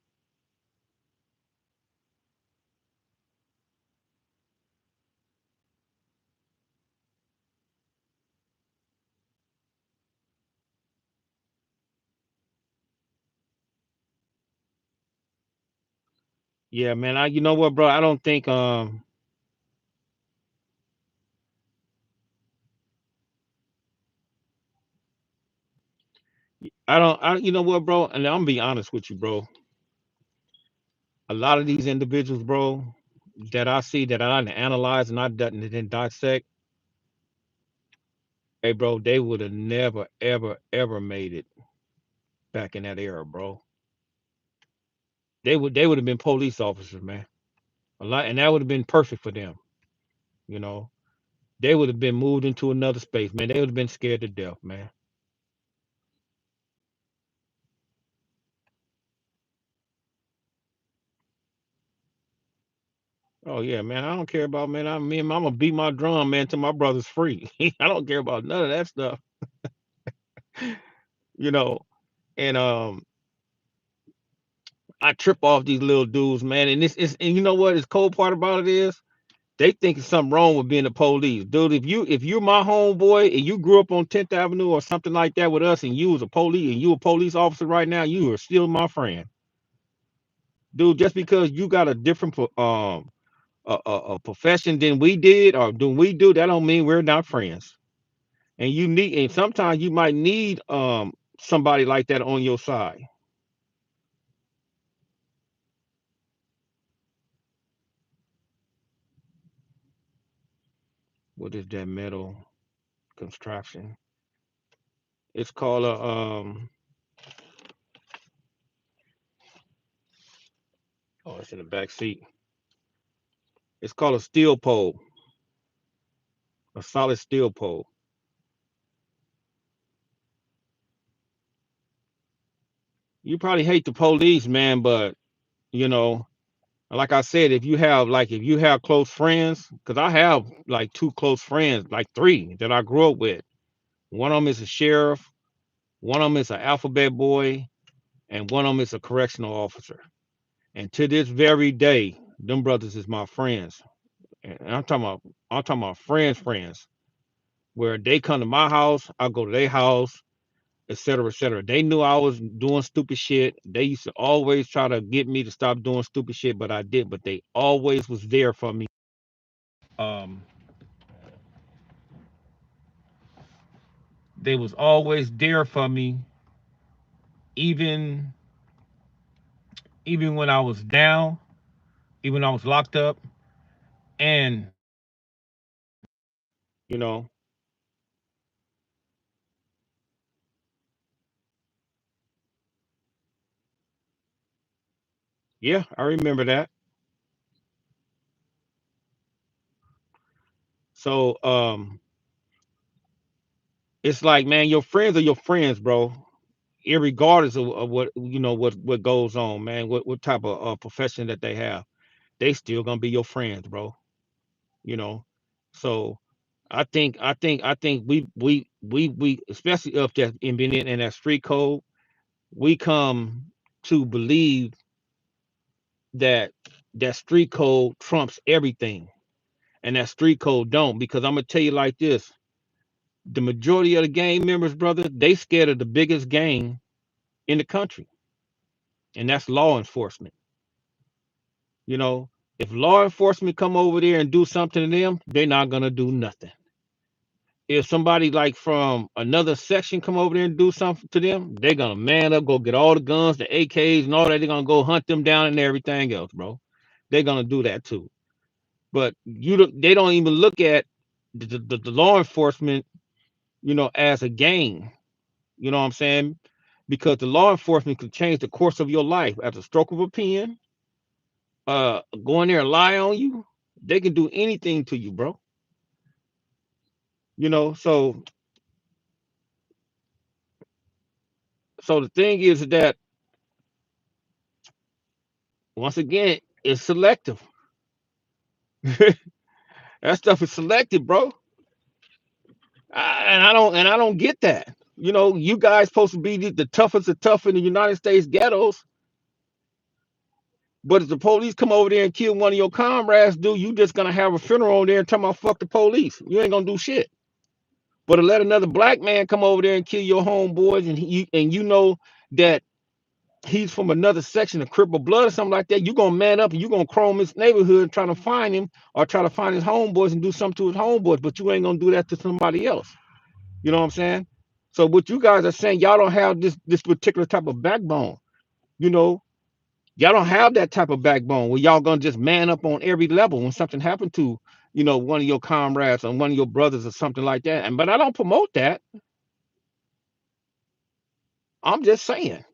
Yeah, man. You know what, bro? I don't think you know what, bro? And I'm gonna be honest with you, bro. A lot of these individuals, bro, that I see that I done analyze and I didn't dissect, hey, bro, they would have never, ever, ever made it back in that era, bro. They would have been police officers, man. A lot, and that would have been perfect for them. You know, they would have been moved into another space, man. They would have been scared to death, man. Oh yeah, man. I don't care about, man. I'm gonna beat my drum, man, till my brother's free. I don't care about none of that stuff, you know. And I trip off these little dudes, man. And this is, and you know what? The cold part about it is, they think it's something wrong with being a police, dude. If you're my homeboy and you grew up on 10th Avenue or something like that with us, and you was a police and you a police officer right now, you are still my friend, dude. Just because you got a different a profession than we did or than we do, that don't mean we're not friends. And sometimes you might need somebody like that on your side. What is that metal construction? It's called a oh, it's in the back seat. It's called a steel pole, a solid steel pole. You probably hate the police, man, but you know, like I said, if you have close friends, because I have like two close friends, like three that I grew up with. One of them is a sheriff, one of them is an alphabet boy, and one of them is a correctional officer. And to this very day, them brothers is my friends. And I'm talking about friends, friends, where they come to my house, I go to their house, et cetera, et cetera. They knew I was doing stupid shit. They used to always try to get me to stop doing stupid shit, but I did. But they always was there for me. Um, They was always there for me, even even when I was down, even when I was locked up, and you know, yeah, I remember that. So it's like, man, your friends are your friends, bro. Irregardless of what what goes on, man. What type of profession that they have, they still gonna be your friends, bro. You know. So I think we especially up there in being in that street code, we come to believe that that street code trumps everything, and that street code don't. Because I'm gonna tell you like this: the majority of the gang members, brother, they scared of the biggest gang in the country, and that's law enforcement. You know, if law enforcement come over there and do something to them, they're not gonna do nothing. If somebody like from another section come over there and do something to them, they're gonna man up, go get all the guns, the AKs, and all that. They're gonna go hunt them down and everything else, bro. They're gonna do that too. But they don't even look at the law enforcement, as a gang. You know what I'm saying? Because the law enforcement can change the course of your life at the stroke of a pen. Go in there and lie on you. They can do anything to you, bro. So the thing is that once again, it's selective. That stuff is selective, bro. And I don't get that. You guys supposed to be the toughest of tough in the United States ghettos, but if the police come over there and kill one of your comrades, dude, you just gonna have a funeral on there and tell about fuck the police. You ain't gonna do shit. But to let another black man come over there and kill your homeboys, and you know that he's from another section of crippled blood or something like that, you gonna man up and you gonna chrome his neighborhood trying to find him or try to find his homeboys and do something to his homeboys, but you ain't gonna do that to somebody else. You know what I'm saying? So what you guys are saying, y'all don't have this particular type of backbone. You know, y'all don't have that type of backbone where y'all gonna just man up on every level when something happened to one of your comrades or one of your brothers or something like that. And but I don't promote that. I'm just saying,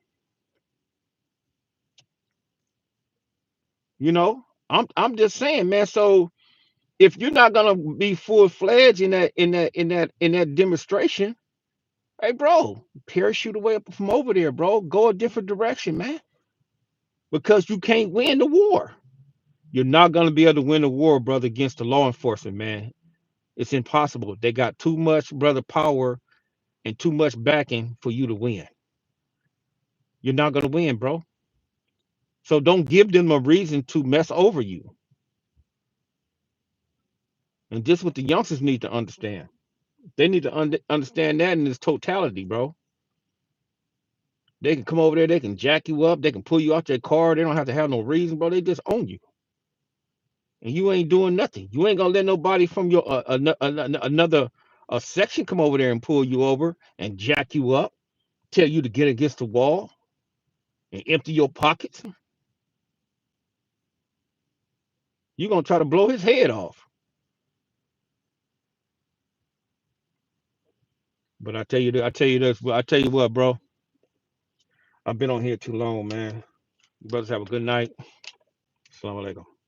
you know, I'm just saying, man. So if you're not gonna be full fledged in that demonstration, hey, bro, parachute away up from over there, bro. Go a different direction, man, because you can't win the war. You're not gonna be able to win the war, brother, against the law enforcement, man. It's impossible. They got too much, brother, power and too much backing for you to win. You're not gonna win, bro. So don't give them a reason to mess over you. And this is what the youngsters need to understand. They need to understand that in its totality, bro. They can come over there, they can jack you up, they can pull you out their car. They don't have to have no reason, bro. They just own you, and you ain't doing nothing. You ain't gonna let nobody from your another section come over there and pull you over and jack you up, tell you to get against the wall and empty your pockets. You gonna try to blow his head off. But I tell you what, bro. I've been on here too long, man. Brothers have a good night. Assalamu alaikum.